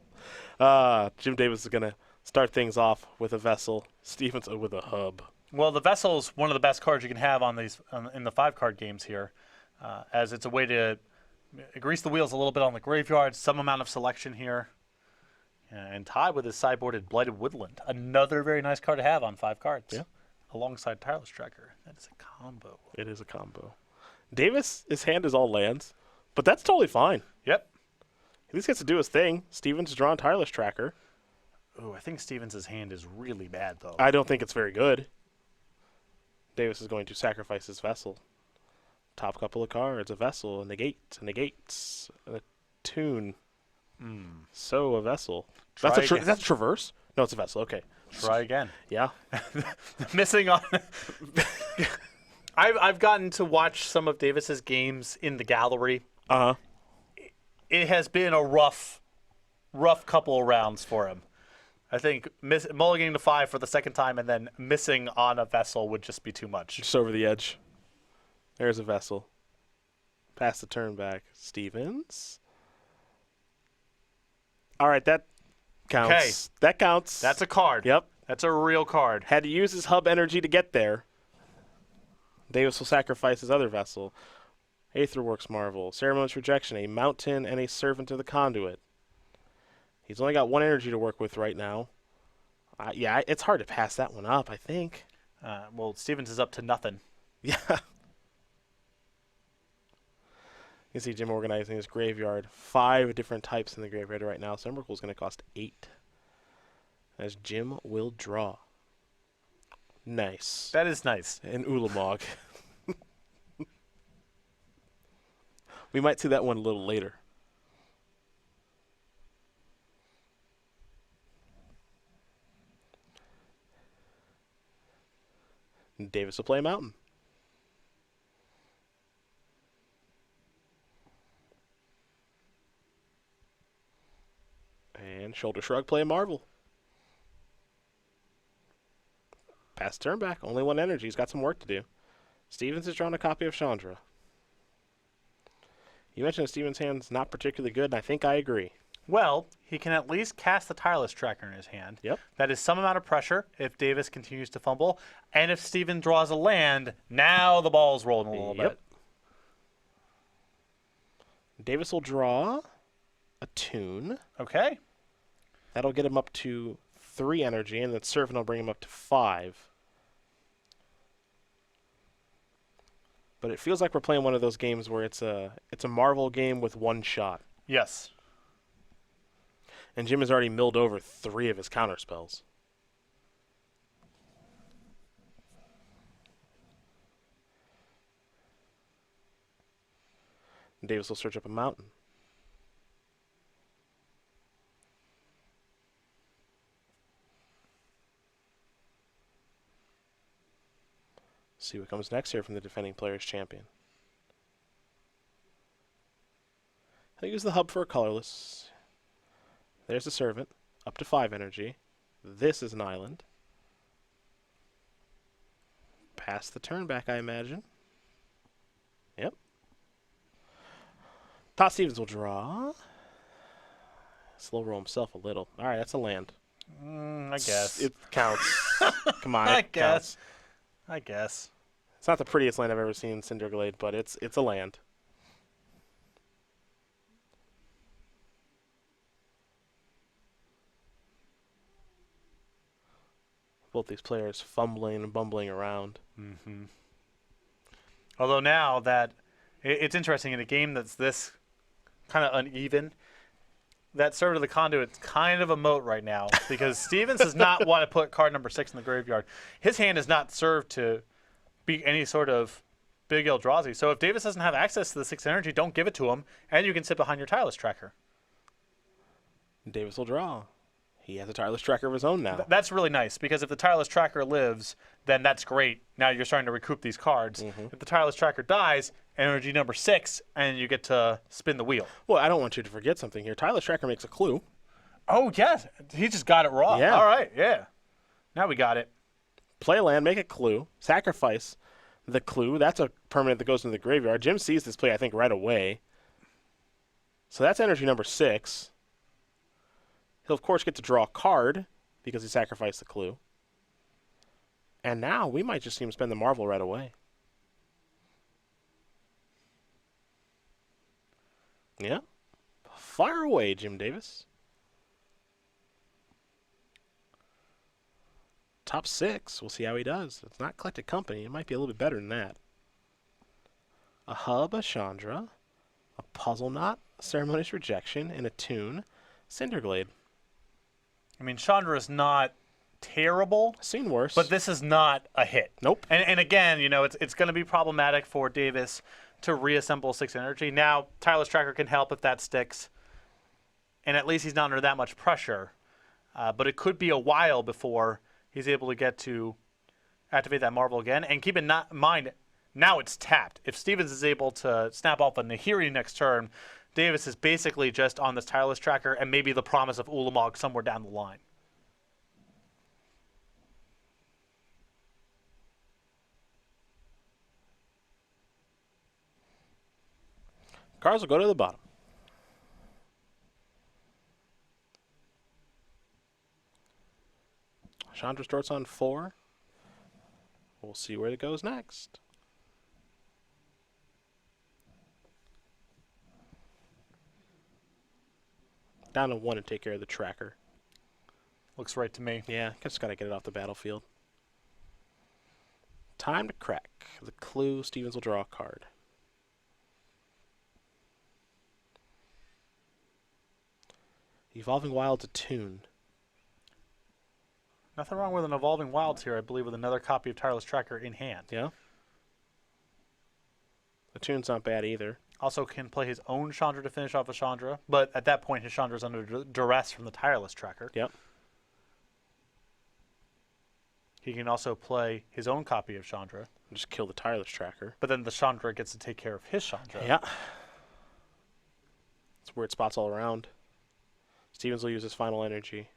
Jim Davis is going to start things off with a Vessel. Stevens with a Hub. Well, the Vessel's one of the best cards you can have on these in the 5-card games here, as it's a way to grease the wheels a little bit on the graveyard, some amount of selection here. And Todd with his sideboarded Blighted Woodland, another very nice card to have on 5 cards. Yeah. Alongside Tireless Tracker. That is a combo. It is a combo. Davis, his hand is all lands, but that's totally fine. Yep. At least gets to do his thing. Stevens is drawing Tireless Tracker. Ooh, I think Stevens' hand is really bad, though. I don't think it's very good. Davis is going to sacrifice his Vessel. Top couple of cards, a Vessel, a negate, a tune. So a Vessel. That's a Traverse? No, it's a vessel. Okay. Try again. Yeah. Missing on. I've gotten to watch some of Davis's games in the gallery. Uh-huh. It has been a rough couple of rounds for him. I think mulliganing to 5 for the second time and then missing on a vessel would just be too much. Just over the edge. There's a vessel. Pass the turn back. Stevens. All right, that counts. Okay. That counts. That's a card. Yep. That's a real card. Had to use his hub energy to get there. Davis will sacrifice his other vessel. Aetherworks Marvel. Ceremonious Rejection. A Mountain and a Servant of the Conduit. He's only got 1 energy to work with right now. Yeah, it's hard to pass that one up, I think. Well, Stevens is up to nothing. Yeah. You can see Jim organizing his graveyard. 5 different types in the graveyard right now. So Emrakul is going to cost 8. As Jim will draw. Nice. That is nice. And Ulamog. We might see that one a little later. Davis will play a Mountain. And Shoulder Shrug, play a Marvel. Pass turn back. Only 1 energy. He's got some work to do. Stevens has drawn a copy of Chandra. You mentioned that Stevens' hand's not particularly good, and I think I agree. Well, he can at least cast the Tireless Tracker in his hand. Yep. That is some amount of pressure if Davis continues to fumble. And if Steven draws a land, now the ball's rolling a little bit. Davis will draw a Tune. Okay. That'll get him up to 3 energy, and that Servant will bring him up to 5. But it feels like we're playing one of those games where it's a Marvel game with 1 shot. Yes. And Jim has already milled over 3 of his counter spells. And Davis will search up a Mountain. See what comes next here from the defending player's champion. He'll use the hub for a colorless. There's the Servant, up to 5 energy. This is an island. Pass the turn back, I imagine. Yep. Todd Stevens will draw. Slow roll himself a little. All right, that's a land. I guess. It counts. Come on, I it guess. counts. I guess. It's not the prettiest land I've ever seen, Cinderglade, but it's a land. Both these players fumbling and bumbling around. Mm-hmm. Although now that it's interesting in a game that's this kind of uneven, that Servant of the Conduit's kind of a moat right now because Stevens does not want to put card number 6 in the graveyard. His hand is not served to be any sort of big Eldrazi. So if Davis doesn't have access to the 6 energy, don't give it to him, and you can sit behind your Tireless Tracker. Davis will draw. He has a Tireless Tracker of his own now. That's really nice because if the Tireless Tracker lives, then that's great. Now you're starting to recoup these cards. Mm-hmm. If the Tireless Tracker dies, energy number 6, and you get to spin the wheel. Well, I don't want you to forget something here. Tireless Tracker makes a clue. Oh, yes. He just got it wrong. Yeah. All right, yeah. Now we got it. Play a land, make a clue, sacrifice the clue. That's a permanent that goes into the graveyard. Jim sees this play, I think, right away. So that's energy number 6. He'll, of course, get to draw a card because he sacrificed the clue. And now we might just see him spend the Marvel right away. Yeah. Fire away, Jim Davis. Top 6. We'll see how he does. It's not Collected Company. It might be a little bit better than that. A hub, a Chandra, a Puzzle Knot, a Ceremonious Rejection, and a Tune. Cinderglade. I mean, Chandra is not terrible, Seen worse. but this is not a hit. Nope. And again, you know, it's going to be problematic for Davis to reassemble 6 energy. Now, Tireless Tracker can help if that sticks, and at least he's not under that much pressure. but it could be a while before he's able to get to activate that Marvel again. And keep in mind, now it's tapped. If Stevens is able to snap off a Nahiri next turn, Davis is basically just on this tireless tracker and maybe the promise of Ulamog somewhere down the line. Cards will go to the bottom. Chandra starts on 4. We'll see where it goes next. Down to 1 and take care of the tracker. Looks right to me. Yeah, just got to get it off the battlefield. Time to crack. The clue, Stevens will draw a card. Evolving Wilds Attune. Nothing wrong with an Evolving Wilds here, I believe, with another copy of Tireless Tracker in hand. Yeah. Attune's not bad either. Also can play his own Chandra to finish off a Chandra, but at that point his Chandra is under duress from the Tireless Tracker. Yep. He can also play his own copy of Chandra. Just kill the Tireless Tracker. But then the Chandra gets to take care of his Chandra. Yeah. It's weird spots all around. Stevens will use his final energy.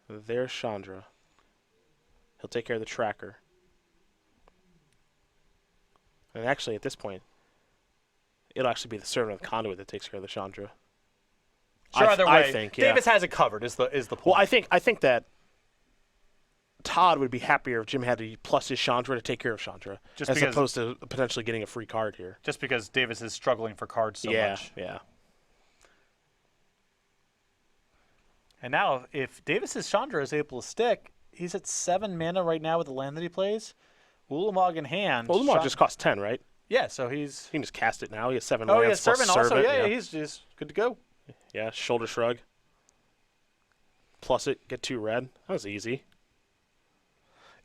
There's Chandra. He'll take care of the tracker. And actually, at this point, it'll actually be the Servant of the Conduit that takes care of the Chandra. Sure, either way, I think, yeah. Davis has it covered is the point. Well, I think that Todd would be happier if Jim had to plus his Chandra to take care of Chandra, Just as because- opposed to potentially getting a free card here. Just because Davis is struggling for cards so much. Yeah. And now, if Davis's Chandra is able to stick, he's at 7 mana right now with the land that he plays. Ulamog in hand. Well, Lamar just costs 10, right? Yeah, so he's... He can just cast it now. He has 7 Oh, lands yeah, plus Servant also. Servant. Yeah, he's just good to go. Yeah, shoulder shrug. Plus it, get 2 red. That was easy.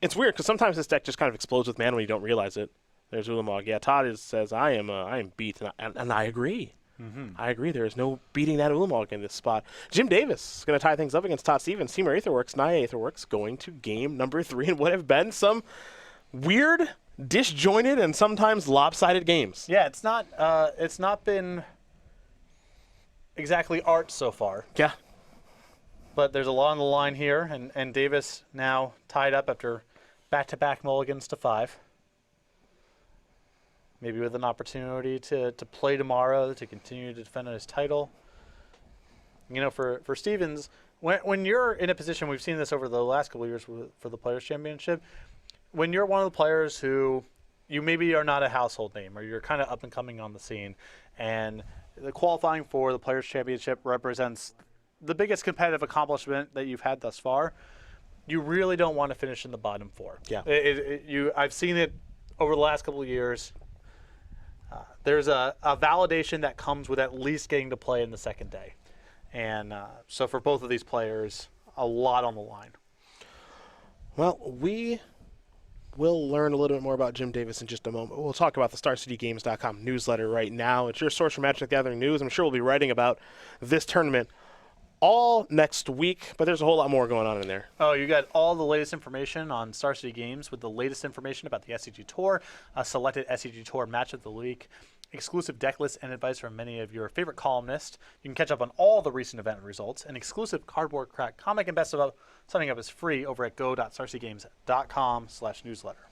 It's weird because sometimes this deck just kind of explodes with mana when you don't realize it. There's Ulamog. Yeah, Todd says I am beat, and I agree. Mm-hmm. I agree. There is no beating that Ulamog in this spot. Jim Davis is going to tie things up against Todd Stevens. Team Aetherworks, Naya Aetherworks, going to game number 3 in what have been some weird, disjointed, and sometimes lopsided games. Yeah, it's not been exactly art so far. Yeah. But there's a lot on the line here, and Davis now tied up after back-to-back mulligans to 5. Maybe with an opportunity to play tomorrow to continue to defend his title. You know, for Stevens, when you're in a position, we've seen this over the last couple of years for the Players' Championship, when you're one of the players who you maybe are not a household name or you're kind of up and coming on the scene, and the qualifying for the Players' Championship represents the biggest competitive accomplishment that you've had thus far, you really don't want to finish in the bottom 4. Yeah. I've seen it over the last couple of years. There's a validation that comes with at least getting to play in the second day. And so for both of these players, a lot on the line. Well, we will learn a little bit more about Jim Davis in just a moment. We'll talk about the StarCityGames.com newsletter right now. It's your source for Magic the Gathering news. I'm sure we'll be writing about this tournament all next week, but there's a whole lot more going on in there. Oh, you got all the latest information on Star City Games with the latest information about the SCG Tour, a selected SCG Tour match of the week, exclusive deck lists and advice from many of your favorite columnists. You can catch up on all the recent event results, an exclusive cardboard crack comic, and best of all, signing up is free over at go.starcitygames.com/newsletter.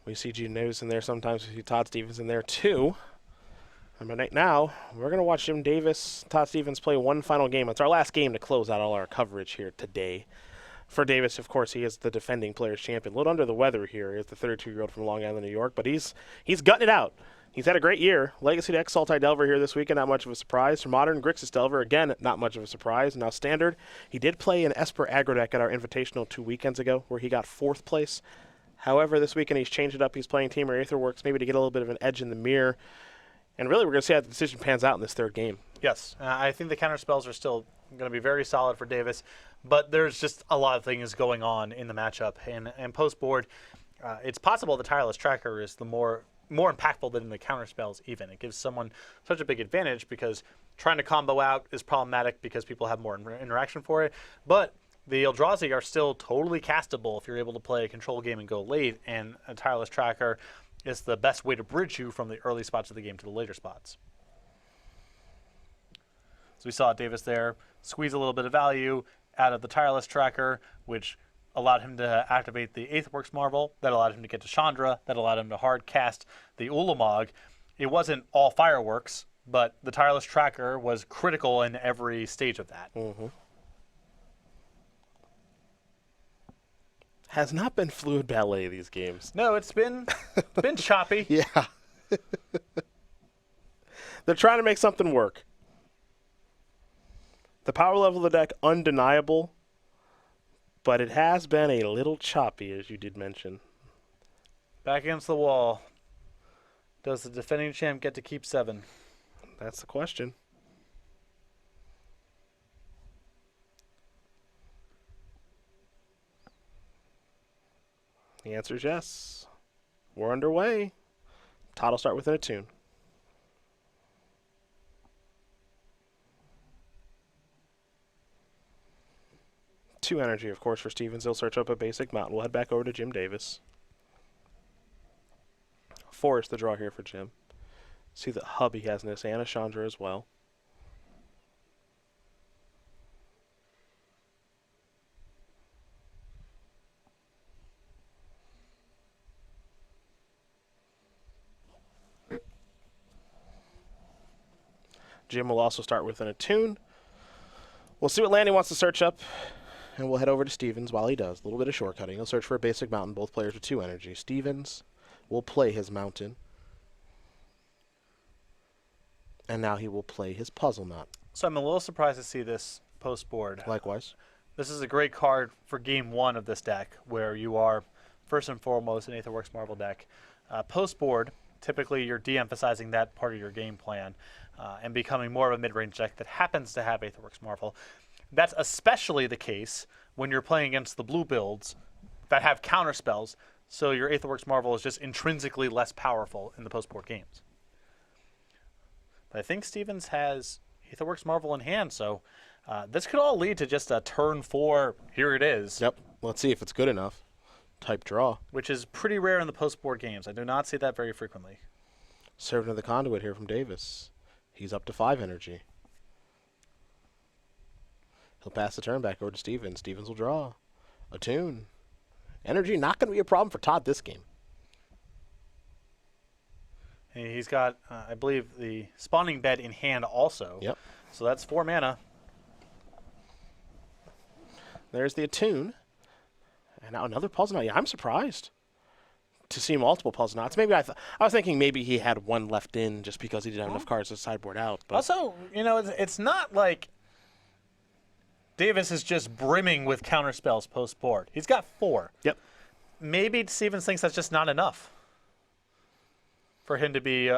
We see G News in there sometimes. We see Todd Stevens in there too. And right now, we're going to watch Jim Davis, Todd Stevens play one final game. It's our last game to close out all our coverage here today. For Davis, of course, he is the defending Players' Champion. A little under the weather here. He's the 32-year-old from Long Island, New York, but he's gutting it out. He's had a great year. Legacy deck, Sultai Delver here this weekend, not much of a surprise. For Modern, Grixis Delver, again, not much of a surprise. Now Standard, he did play an Esper aggro deck at our Invitational 2 weekends ago, where he got 4th place. However, this weekend he's changed it up. He's playing Team Aetherworks, maybe to get a little bit of an edge in the mirror. And really, we're going to see how the decision pans out in this third game. Yes, I think the counter spells are still going to be very solid for Davis, but there's just a lot of things going on in the matchup. And post-board, it's possible the Tireless Tracker is the more more impactful than the counter spells even. It gives someone such a big advantage because trying to combo out is problematic because people have more interaction for it. But the Eldrazi are still totally castable if you're able to play a control game and go late, and a Tireless Tracker is the best way to bridge you from the early spots of the game to the later spots. So we saw Davis there squeeze a little bit of value out of the Tireless Tracker, which allowed him to activate the Aetherworks Marvel, that allowed him to get to Chandra, that allowed him to hard cast the Ulamog. It wasn't all fireworks, but the Tireless Tracker was critical in every stage of that. Has not been fluid ballet these games. No, it's been choppy. Yeah. They're trying to make something work. The power level of the deck, undeniable, but it has been a little choppy, as you did mention. Back against the wall. Does the defending champ get to keep 7? That's the question. The answer is yes. We're underway. Todd will start with an attune. Two energy, of course, for Stevens. He'll search up a basic mountain. We'll head back over to Jim Davis. 4 is the draw here for Jim. See the hub he has in this, and a Chandra as well. Jim will also start with an attune. We'll see what land he wants to search up, and we'll head over to Stevens while he does. A little bit of shortcutting. He'll search for a basic mountain. Both players with 2 energy. Stevens will play his mountain. And now he will play his puzzle knot. So I'm a little surprised to see this post board. Likewise. This is a great card for game 1 of this deck, where you are first and foremost an Aetherworks Marvel deck. Post board, typically you're de-emphasizing that part of your game plan and becoming more of a mid-range deck that happens to have Aetherworks Marvel. That's especially the case when you're playing against the blue builds that have counter spells, so your Aetherworks Marvel is just intrinsically less powerful in the post board games. But I think Stevens has Aetherworks Marvel in hand, so this could all lead to just a turn 4, here it is. Yep. Let's see if it's good enough. Type draw. Which is pretty rare in the post-board games. I do not see that very frequently. Servant of the Conduit here from Davis. He's up to 5 energy. He'll pass the turn back over to Stevens. Stevens will draw. Attune. Energy not going to be a problem for Todd this game. And he's got, I believe, the Spawning Bed in hand also. Yep. So that's 4 mana. There's the attune. And now another puzzle knot. Yeah, I'm surprised to see multiple puzzle knots. Maybe I was thinking maybe he had one left in just because he didn't have enough cards to sideboard out. But Also, you know, it's not like Davis is just brimming with counter spells post board. He's got 4. Yep. Maybe Stevens thinks that's just not enough for him to be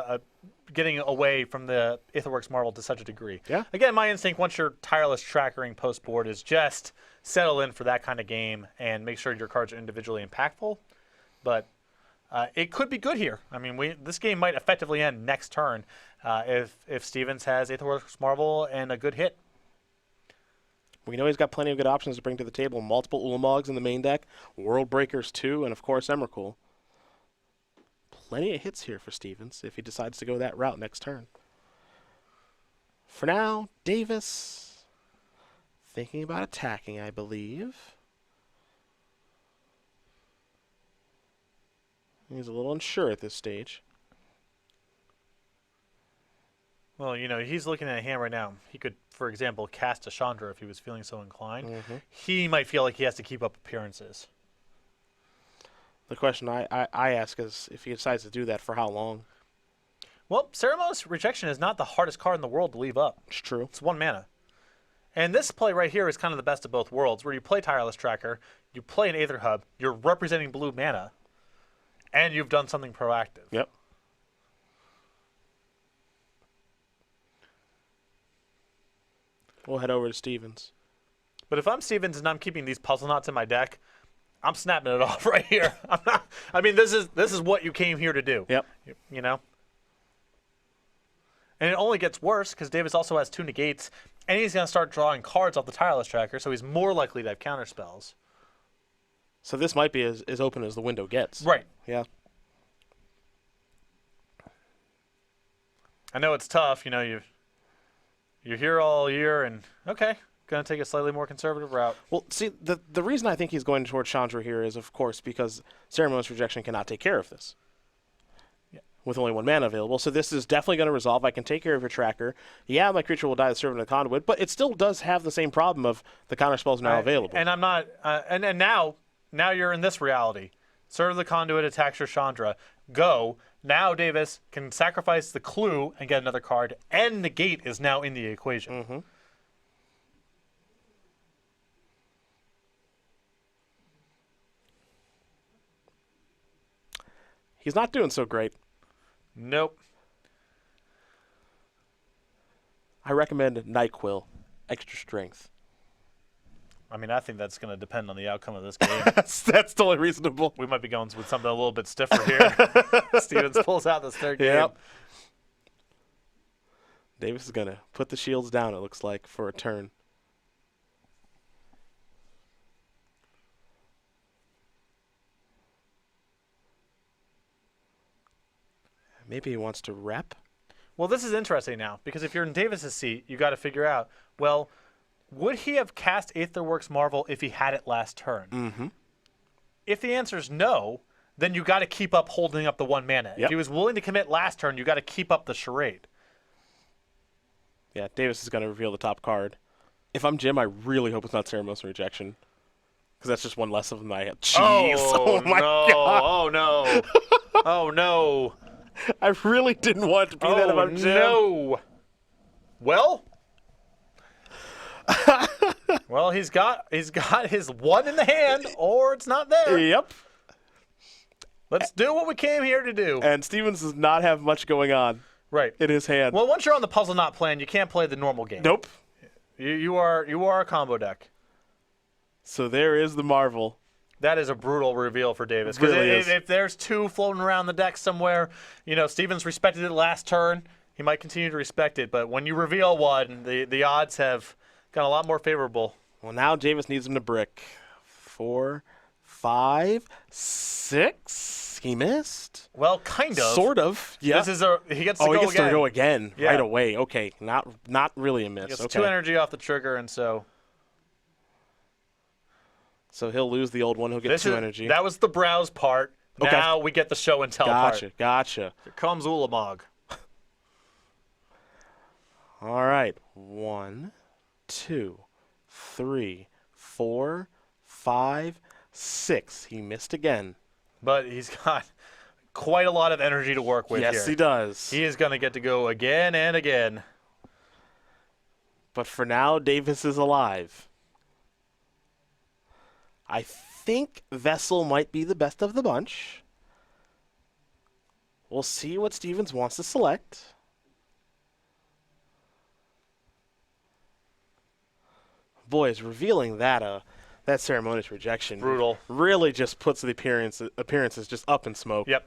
getting away from the Aetherworks Marvel to such a degree. Yeah. Again, my instinct once you're tireless trackering post board is just settle in for that kind of game and make sure your cards are individually impactful. But it could be good here. I mean, this game might effectively end next turn if Stevens has Aetherworks Marvel and a good hit. we know he's got plenty of good options to bring to the table. Multiple Ulamogs in the main deck, World Breakers 2, and of course Emrakul. Plenty of hits here for Stevens if he decides to go that route next turn. For now, Davis thinking about attacking, I believe. He's a little unsure at this stage. Well, you know, he's looking at a hand right now. He could, for example, cast a Chandra if he was feeling so inclined. Mm-hmm. He might feel like he has to keep up appearances. The question I ask is if he decides to do that, for how long? Well, Ceremonious Rejection is not the hardest card in the world to leave up. It's true. It's 1 mana. And this play right here is kind of the best of both worlds, where you play Tireless Tracker, you play an Aether Hub, you're representing blue mana, and you've done something proactive. Yep. We'll head over to Stevens. But if I'm Stevens and I'm keeping these puzzle knots in my deck, I'm snapping it off right here. I'm not, I mean, this is what you came here to do. Yep. You know? And it only gets worse because Davis also has 2 negates, and he's going to start drawing cards off the Tireless Tracker, so he's more likely to have counter spells. So this might be as open as the window gets. Right. Yeah. I know it's tough. You know, you're here all year, and okay, going to take a slightly more conservative route. Well, see, the reason I think he's going towards Chandra here is, of course, because Ceremonious Rejection cannot take care of this. Yeah. With only 1 mana available. So this is definitely going to resolve. I can take care of your tracker. Yeah, my creature will die the Servant of the Conduit, but it still does have the same problem of the counter spells now available. And I'm not, and now you're in this reality. Serve the Conduit attacks your Chandra. Go. Now Davis can sacrifice the Clue and get another card, and negate is now in the equation. Mm-hmm. He's not doing so great. Nope. I recommend NyQuil, extra strength. I mean, I think that's going to depend on the outcome of this game. that's totally reasonable. We might be going with something a little bit stiffer here. Stevens pulls out this 3rd game. Yep. Davis is going to put the shields down, it looks like, for a turn. Maybe he wants to rep. Well, this is interesting now, because if you're in Davis's seat, you got to figure out, well, would he have cast Aetherworks Marvel if he had it last turn? Mm-hmm. If the answer is no, then you got to keep up holding up the 1 mana. Yep. If he was willing to commit last turn, you got to keep up the charade. Yeah, Davis is going to reveal the top card. If I'm Jim, I really hope it's not Ceremonious Rejection. Because that's just 1 less of them I have. Jeez. Oh my God. Oh, no. Oh, no. I really didn't want it to be that if I'm Jim. No. Well? Well, he's got his 1 in the hand, or it's not there. Yep. Let's do what we came here to do. And Stevens does not have much going on Right. in his hand. Well, once you're on the puzzle not plan, you can't play the normal game. Nope. You are a combo deck. So there is the Marvel. That is a brutal reveal for Davis. Because Really is. if there's 2 floating around the deck somewhere, you know, Stevens respected it last turn. He might continue to respect it. But when you reveal 1, the odds have got a lot more favorable. Well, now Davis needs him to brick. 4, 5, 6. He missed. Well, kind of. Sort of. Yeah. He gets to he go gets again. to go again Yeah. right away. Okay, not really a miss. He gets Okay. 2 energy off the trigger, and so So he'll lose the old one. He'll get 2 energy. That was the browse part. Okay. Now we get the show and tell part. Gotcha. Here comes Ulamog. All right. 1, 2, 3, 4, 5, 6. He missed again. But he's got quite a lot of energy to work with here. Yes, he does. He is going to get to go again and again. But for now, Davis is alive. I think Vessel might be the best of the bunch. We'll see what Stevens wants to select. Boys, revealing that Ceremonious Rejection Brutal. really just puts the appearances just up in smoke. Yep.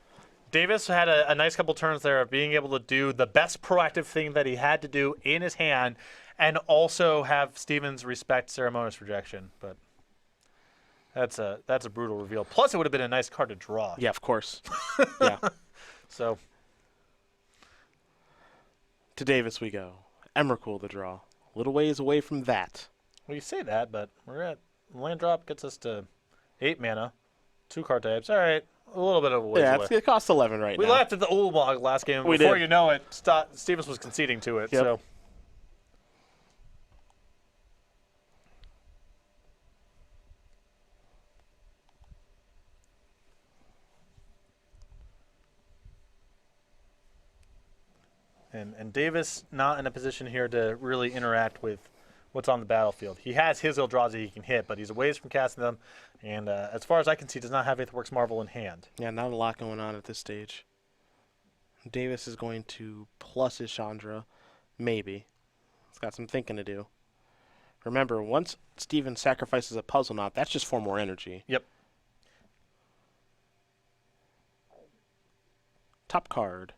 Davis had a nice couple turns there of being able to do the best proactive thing that he had to do in his hand and also have Stevens respect Ceremonious Rejection. But that's a brutal reveal. Plus, it would have been a nice card to draw. Yeah, of course. Yeah. So To Davis we go. Emrakul the draw. A little ways away from that. well, you say that, but we're at land drop gets us to 8 mana, 2 card types. All right, a little bit of a ways away. It costs 11 right We now. laughed at the Ulamog last game. We Before did. you know it, Stevens was conceding to it. Yep. So. And Davis not in a position here to really interact with what's on the battlefield. He has his Eldrazi he can hit, but he's a ways from casting them. And as far as I can see, does not have Aetherworks Marvel in hand. Yeah, not a lot going on at this stage. Davis is going to plus his Chandra. Maybe. He's got some thinking to do. Remember, once Steven sacrifices a Puzzle Knot, that's just 4 more energy. Yep. Top card.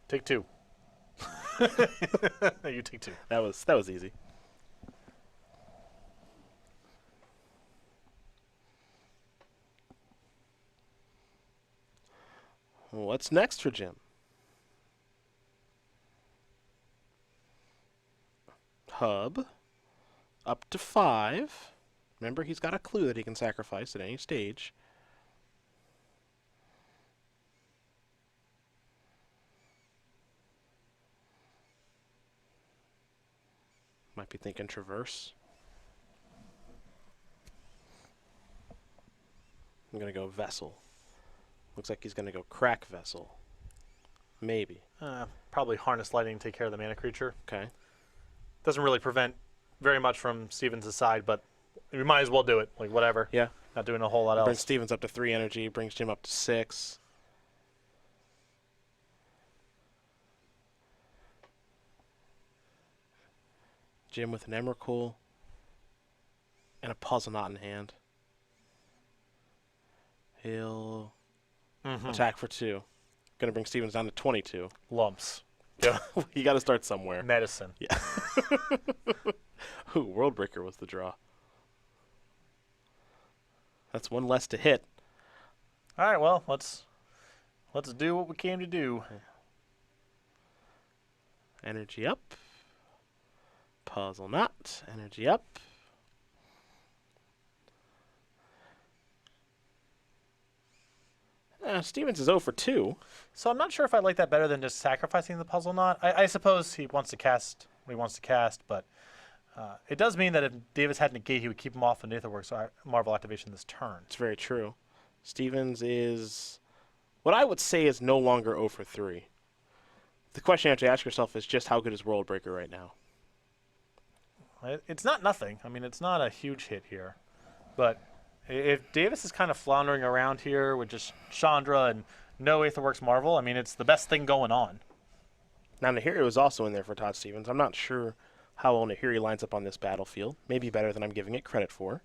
Take 2. You take 2. That was easy. What's next for Jim? Hub. Up to 5. Remember, he's got a clue that he can sacrifice at any stage. Might be thinking Traverse. I'm going to go Vessel. Looks like he's going to go Crack Vessel. Maybe. Probably Harness Lightning, take care of the mana creature. Okay. Doesn't really prevent very much from Stevens' side, but we might as well do it. Like, whatever. Yeah. Not doing a whole lot Brings else. Stevens up to 3 energy, brings Jim up to 6. Jim with an Emrakul and a Puzzle Knot in hand. He'll attack for 2. Going to bring Stevens down to 22. Lumps. Yeah. You got to start somewhere. Medicine. Yeah. Ooh, Worldbreaker was the draw. That's one less to hit. All right, well, let's do what we came to do. Energy up. Puzzle Knot. Energy up. Stevens is 0 for 2. So I'm not sure if I like that better than just sacrificing the Puzzle Knot. I suppose he wants to cast what he wants to cast, but it does mean that if Davis had negate, he would keep him off of Aetherworks Marvel activation this turn. It's very true. Stevens is what I would say is no longer 0 for 3. The question you have to ask yourself is just how good is Worldbreaker right now? It's not nothing. I mean, it's not a huge hit here. But if Davis is kind of floundering around here with just Chandra and no Aetherworks Marvel, I mean, it's the best thing going on. Now, Nahiri was also in there for Todd Stevens. I'm not sure how well Nahiri lines up on this battlefield. Maybe better than I'm giving it credit for.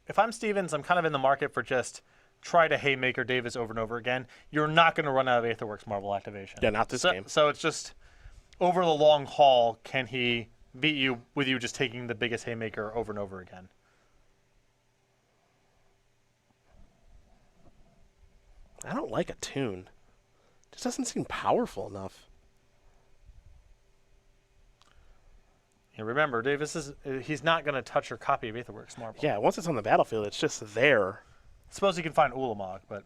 If I'm Stevens, I'm kind of in the market for just try to Haymaker Davis over and over again. You're not going to run out of Aetherworks Marvel activation. Yeah, not this game. So it's just over the long haul, can he beat you with you just taking the biggest Haymaker over and over again? I don't like a tune. Just doesn't seem powerful enough. And remember, he's not going to touch your copy of Aetherworks Marvel. Yeah, once it's on the battlefield, it's just there. Suppose you can find Ulamog, but...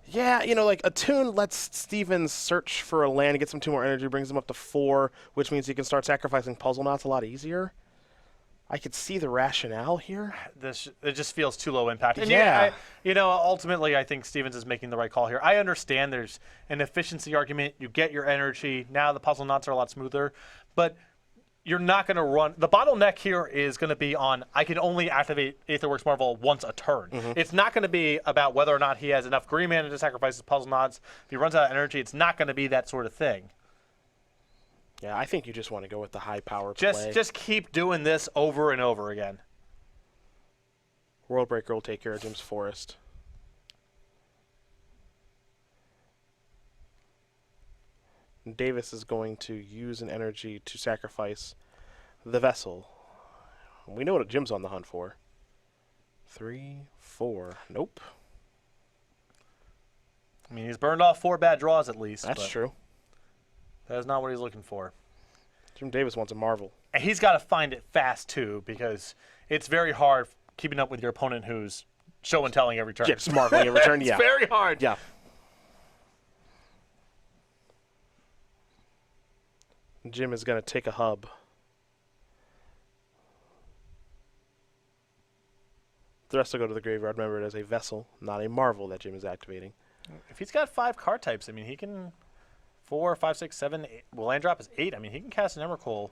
Yeah, you know, like a tune lets Stevens search for a land, get some 2 more energy, brings him up to 4, which means he can start sacrificing Puzzle Knots a lot easier. I could see the rationale here. It just feels too low impact. And yeah. Ultimately, I think Stevens is making the right call here. I understand there's an efficiency argument. You get your energy. Now the Puzzle Knots are a lot smoother. But you're not going to run. The bottleneck here is going to be on I can only activate Aetherworks Marvel once a turn. It's not going to be about whether or not he has enough green mana to sacrifice his Puzzle Knots. If he runs out of energy, it's not going to be that sort of thing. Yeah, I think you just want to go with the high power play. Just keep doing this over and over again. Worldbreaker will take care of Jim's Forest. Davis is going to use an energy to sacrifice the Vessel. We know what Jim's on the hunt for. 3, 4. Nope. I mean, he's burned off 4 bad draws at least. That's true. That is not what he's looking for. Jim Davis wants a Marvel. And he's got to find it fast, too, because it's very hard keeping up with your opponent who's show and telling every turn. Yeah, just marveling every turn. It's Yeah. very hard. Yeah. Jim is going to take a hub. The rest will go to the graveyard. Remember, it is a Vessel, not a Marvel that Jim is activating. If he's got 5 card types, I mean, he can 4, 5, 6, 7, 8. Well, land drop is 8. I mean, he can cast an Emrakul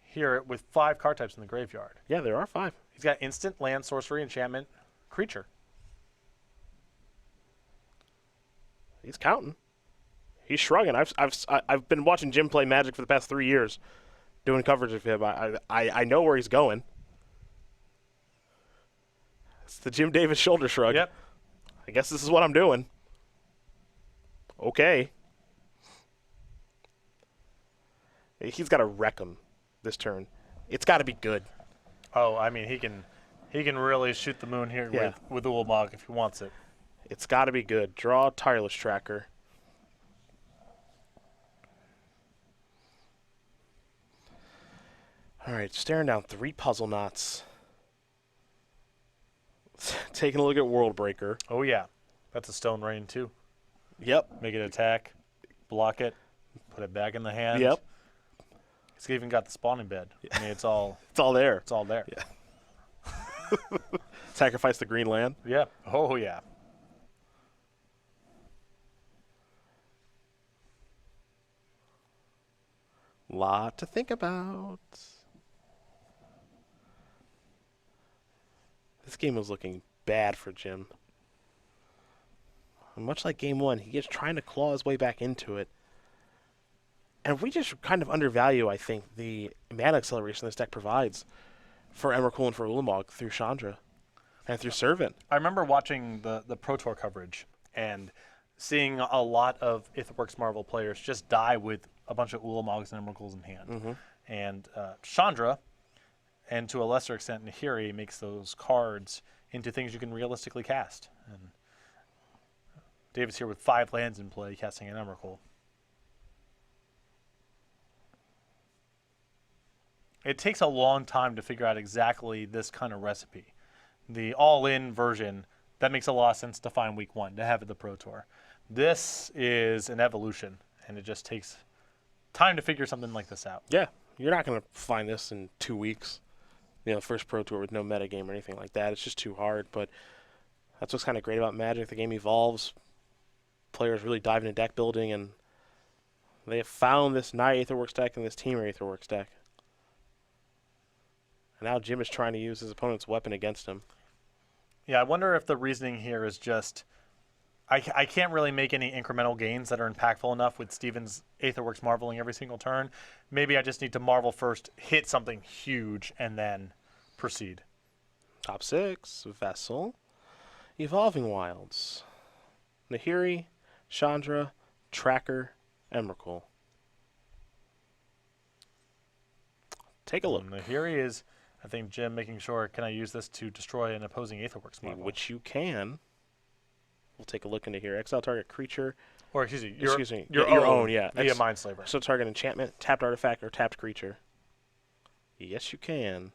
here with 5 card types in the graveyard. Yeah, there are 5. He's got instant, land, sorcery, enchantment, creature. He's counting. He's shrugging. I've been watching Jim play Magic for the past 3 years, doing coverage of him. I know where he's going. It's the Jim Davis shoulder shrug. Yep. I guess this is what I'm doing. Okay. He's got to wreck him this turn. It's got to be good. Oh, I mean, he can really shoot the moon here with Ulamog if he wants it. It's got to be good. Draw Tireless Tracker. All right, staring down 3 puzzle knots. Taking a look at World Breaker. Oh, yeah. That's a Stone Rain, too. Yep. Make it attack, block it, put it back in the hand. Yep. It's even got the spawning bed. I mean, it's all there. It's all there. Yeah. Sacrifice the green land. Yeah. Oh, yeah. Lot to think about. This game was looking bad for Jim. Much like game 1, he is trying to claw his way back into it. And we just kind of undervalue, I think, the mana acceleration this deck provides for Emrakul and for Ulamog through Chandra and through Servant. I remember watching the Pro Tour coverage and seeing a lot of Aetherworks Marvel players just die with a bunch of Ulamogs and Emrakuls in hand. Mm-hmm. And Chandra, and to a lesser extent Nahiri, makes those cards into things you can realistically cast. And Davis here with 5 lands in play, casting an Emrakul. It takes a long time to figure out exactly this kind of recipe. The all-in version, that makes a lot of sense to find week 1, to have at the Pro Tour. This is an evolution, and it just takes time to figure something like this out. Yeah, you're not going to find this in 2 weeks. You know, first Pro Tour with no metagame or anything like that. It's just too hard, but that's what's kind of great about Magic. The game evolves. Players really dive into deck building, and they have found this Naya Aetherworks deck and this Teamer Aetherworks deck. And now Jim is trying to use his opponent's weapon against him. Yeah, I wonder if the reasoning here is just I can't really make any incremental gains that are impactful enough with Steven's Aetherworks marveling every single turn. Maybe I just need to marvel first, hit something huge, and then proceed. Top 6, Vessel, Evolving Wilds, Nahiri, Chandra, Tracker, Emrakul. Take a look. Nahiri is, I think, Jim making sure, can I use this to destroy an opposing Aetherworks marvel? Which you can. We'll take a look into here. Exile target creature. Or, excuse me, your own, yeah. Via Mindslaver. So target enchantment, tapped artifact, or tapped creature. Yes, you can.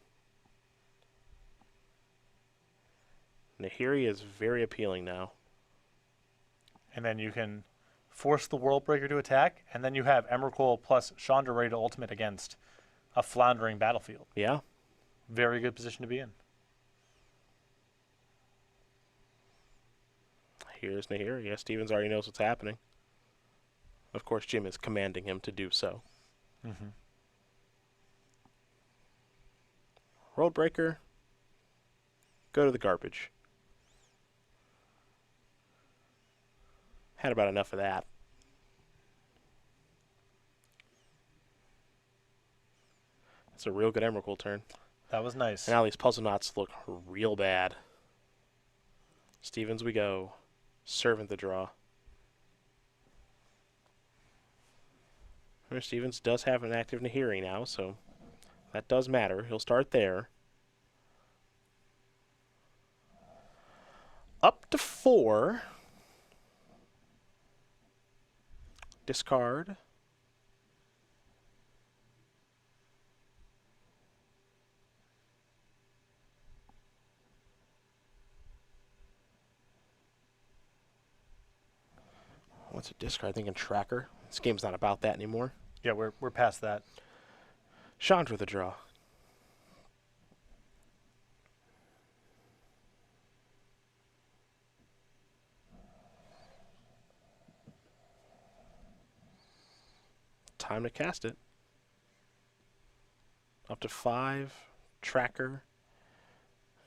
Nahiri is very appealing now. And then you can force the World Breaker to attack, and then you have Emrakul plus Chandra ready to ultimate against a floundering battlefield. Yeah. Very good position to be in. Here's Nahiri. Yeah, Stevens already knows what's happening. Of course, Jim is commanding him to do so. Mm-hmm. World Breaker. Go to the garbage. Had about enough of that. That's a real good Emrakul turn. That was nice. Now these puzzle knots look real bad. Stevens we go. Servant the draw. Stevens does have an active Nahiri now, so that does matter. He'll start there. Up to 4. Discard. What's a discard? I think in Tracker. This game's not about that anymore. Yeah, we're past that. Chandra the draw. Time to cast it. Up to 5. Tracker.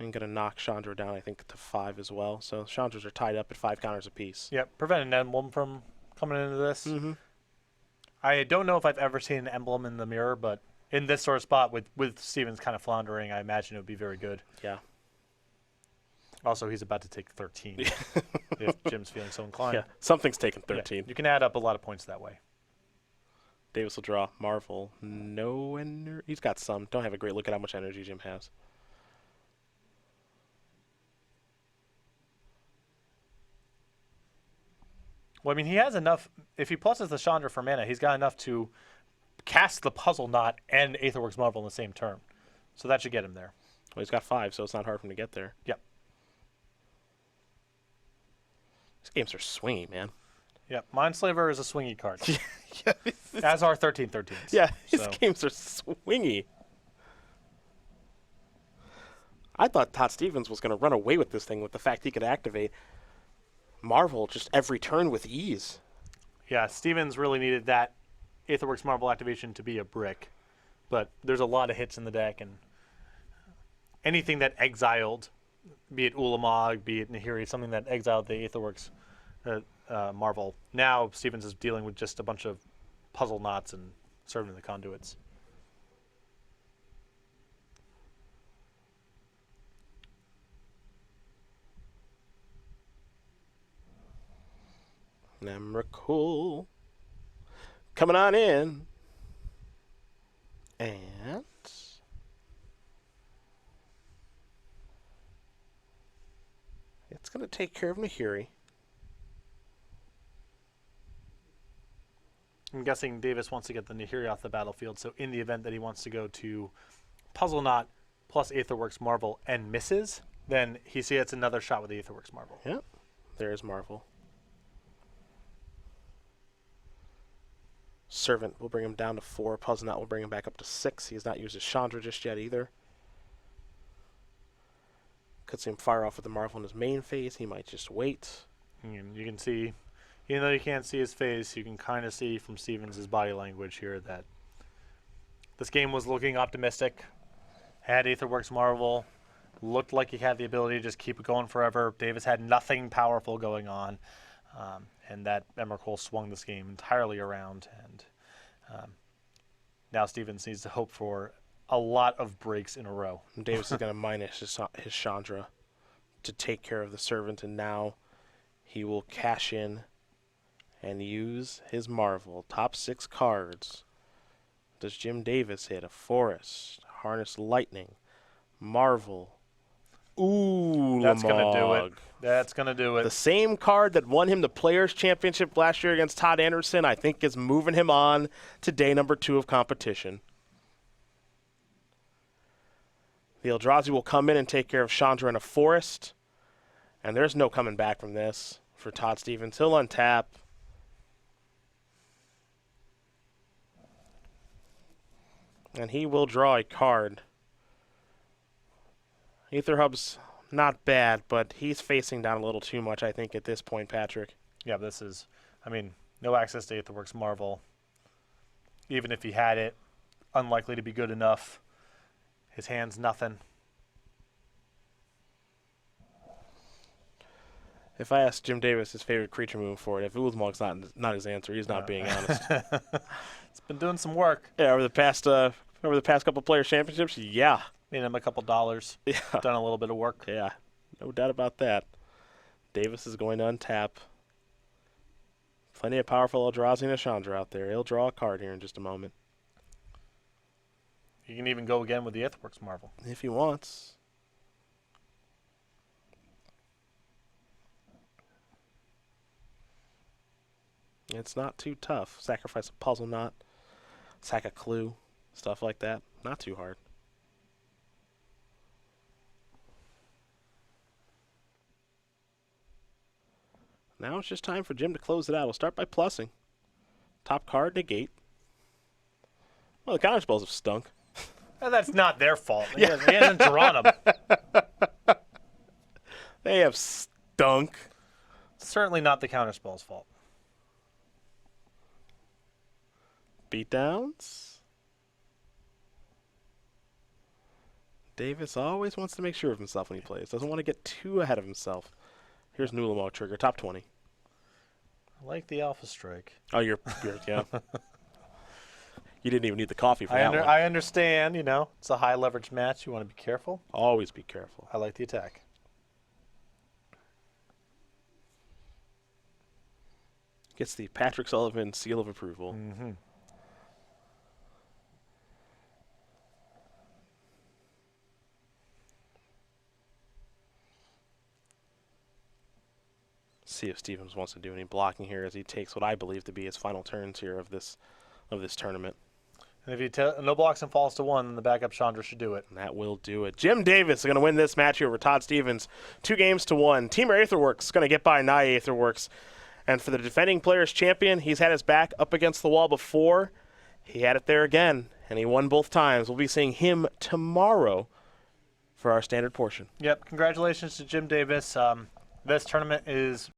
I'm going to knock Chandra down, I think, to 5 as well. So Chandras are tied up at 5 counters apiece. Yep, prevent an emblem from coming into this. Mm-hmm. I don't know if I've ever seen an emblem in the mirror, but in this sort of spot with Stevens kind of floundering, I imagine it would be very good. Yeah. Also, he's about to take 13 if Jim's feeling so inclined. Yeah. Something's taken Yeah, 13. you can add up a lot of points that way. Davis will draw. Marvel. No energy. He's got some. Don't have a great look at how much energy Jim has. Well, I mean, he has enough. If he pluses the Chandra for mana, he's got enough to cast the Puzzle Knot and Aetherworks Marvel in the same turn. So that should get him there. Well, he's got 5, so it's not hard for him to get there. Yep. These games are swingy, man. Yep. Mindslaver is a swingy card. Yeah, As are 13-13s. yeah, these So- games are swingy. I thought Todd Stevens was going to run away with this thing with the fact he could activate Marvel just every turn with ease. Yeah, Stevens really needed that Aetherworks Marvel activation to be a brick. But there's a lot of hits in the deck, and anything that exiled, be it Ulamog, be it Nahiri, something that exiled the Aetherworks Marvel. Now Stevens is dealing with just a bunch of puzzle knots and serving the conduits. Nemricool. Coming on in. And it's going to take care of Nahiri. I'm guessing Davis wants to get the Nahiri off the battlefield, so in the event that he wants to go to Puzzle Knot plus Aetherworks Marvel and misses, then he gets another shot with the Aetherworks Marvel. Yep. There's Marvel. Servant will bring him down to 4. Puzzle Knot will bring him back up to 6. He has not used his Chandra just yet either. Could see him fire off with the Marvel in his main phase. He might just wait. And you can see, even though you can't see his face, you can kind of see from Stevens' body language here that this game was looking optimistic. Had Aetherworks Marvel, looked like he had the ability to just keep it going forever. Davis had nothing powerful going on, and that Emrakul swung this game entirely around. And now Stevens needs to hope for a lot of breaks in a row. And Davis is going to minus his Chandra to take care of the Servant, and now he will cash in and use his Marvel. Top 6 cards. Does Jim Davis hit a Forest, Harness Lightning, Marvel? Ooh, That's going to do it. Lamog. That's going to do it. The same card that won him the Players' Championship last year against Todd Anderson, I think, is moving him on to day number 2 of competition. The Eldrazi will come in and take care of Chandra in a Forest. And there's no coming back from this for Todd Stevens. He'll untap. And he will draw a card. Aether Hub's not bad, but he's facing down a little too much, I think, at this point, Patrick. Yeah, this is, I mean, no access to Aetherworks Marvel. Even if he had it, unlikely to be good enough. His hand's nothing. If I ask Jim Davis his favorite creature moving forward, if Ulamog's not his answer, he's not being honest. It's been doing some work. Yeah, over the past couple Players Championships, yeah. Made him a couple dollars. Yeah. Done a little bit of work. Yeah, no doubt about that. Davis is going to untap. Plenty of powerful Eldrazi and Chandra out there. He'll draw a card here in just a moment. You can even go again with the Aetherworks Marvel. If he wants. It's not too tough. Sacrifice a Puzzle Knot, sack a Clue, stuff like that. Not too hard. Now it's just time for Jim to close it out. We'll start by plussing. Top card, negate. Well, the counter spells have stunk. That's not their fault. He hasn't drawn them. They have stunk. Certainly not the counterspell's fault. Beatdowns. Davis always wants to make sure of himself when he plays. Doesn't want to get too ahead of himself. Here's Nulamog trigger, top 20. I like the Alpha Strike. Oh, you're yeah. You didn't even need the coffee for that one. I understand, it's a high leverage match. You want to be careful. Always be careful. I like the attack. Gets the Patrick Sullivan seal of approval. Mm-hmm. See if Stevens wants to do any blocking here as he takes what I believe to be his final turns here of this tournament. And if no blocks and falls to 1, then the backup Chandra should do it. And that will do it. Jim Davis is going to win this match here over Todd Stevens, 2-1. Teamer Aetherworks is going to get by Nye Aetherworks. And for the defending players champion, he's had his back up against the wall before. He had it there again, and he won both times. We'll be seeing him tomorrow for our standard portion. Yep. Congratulations to Jim Davis. This tournament is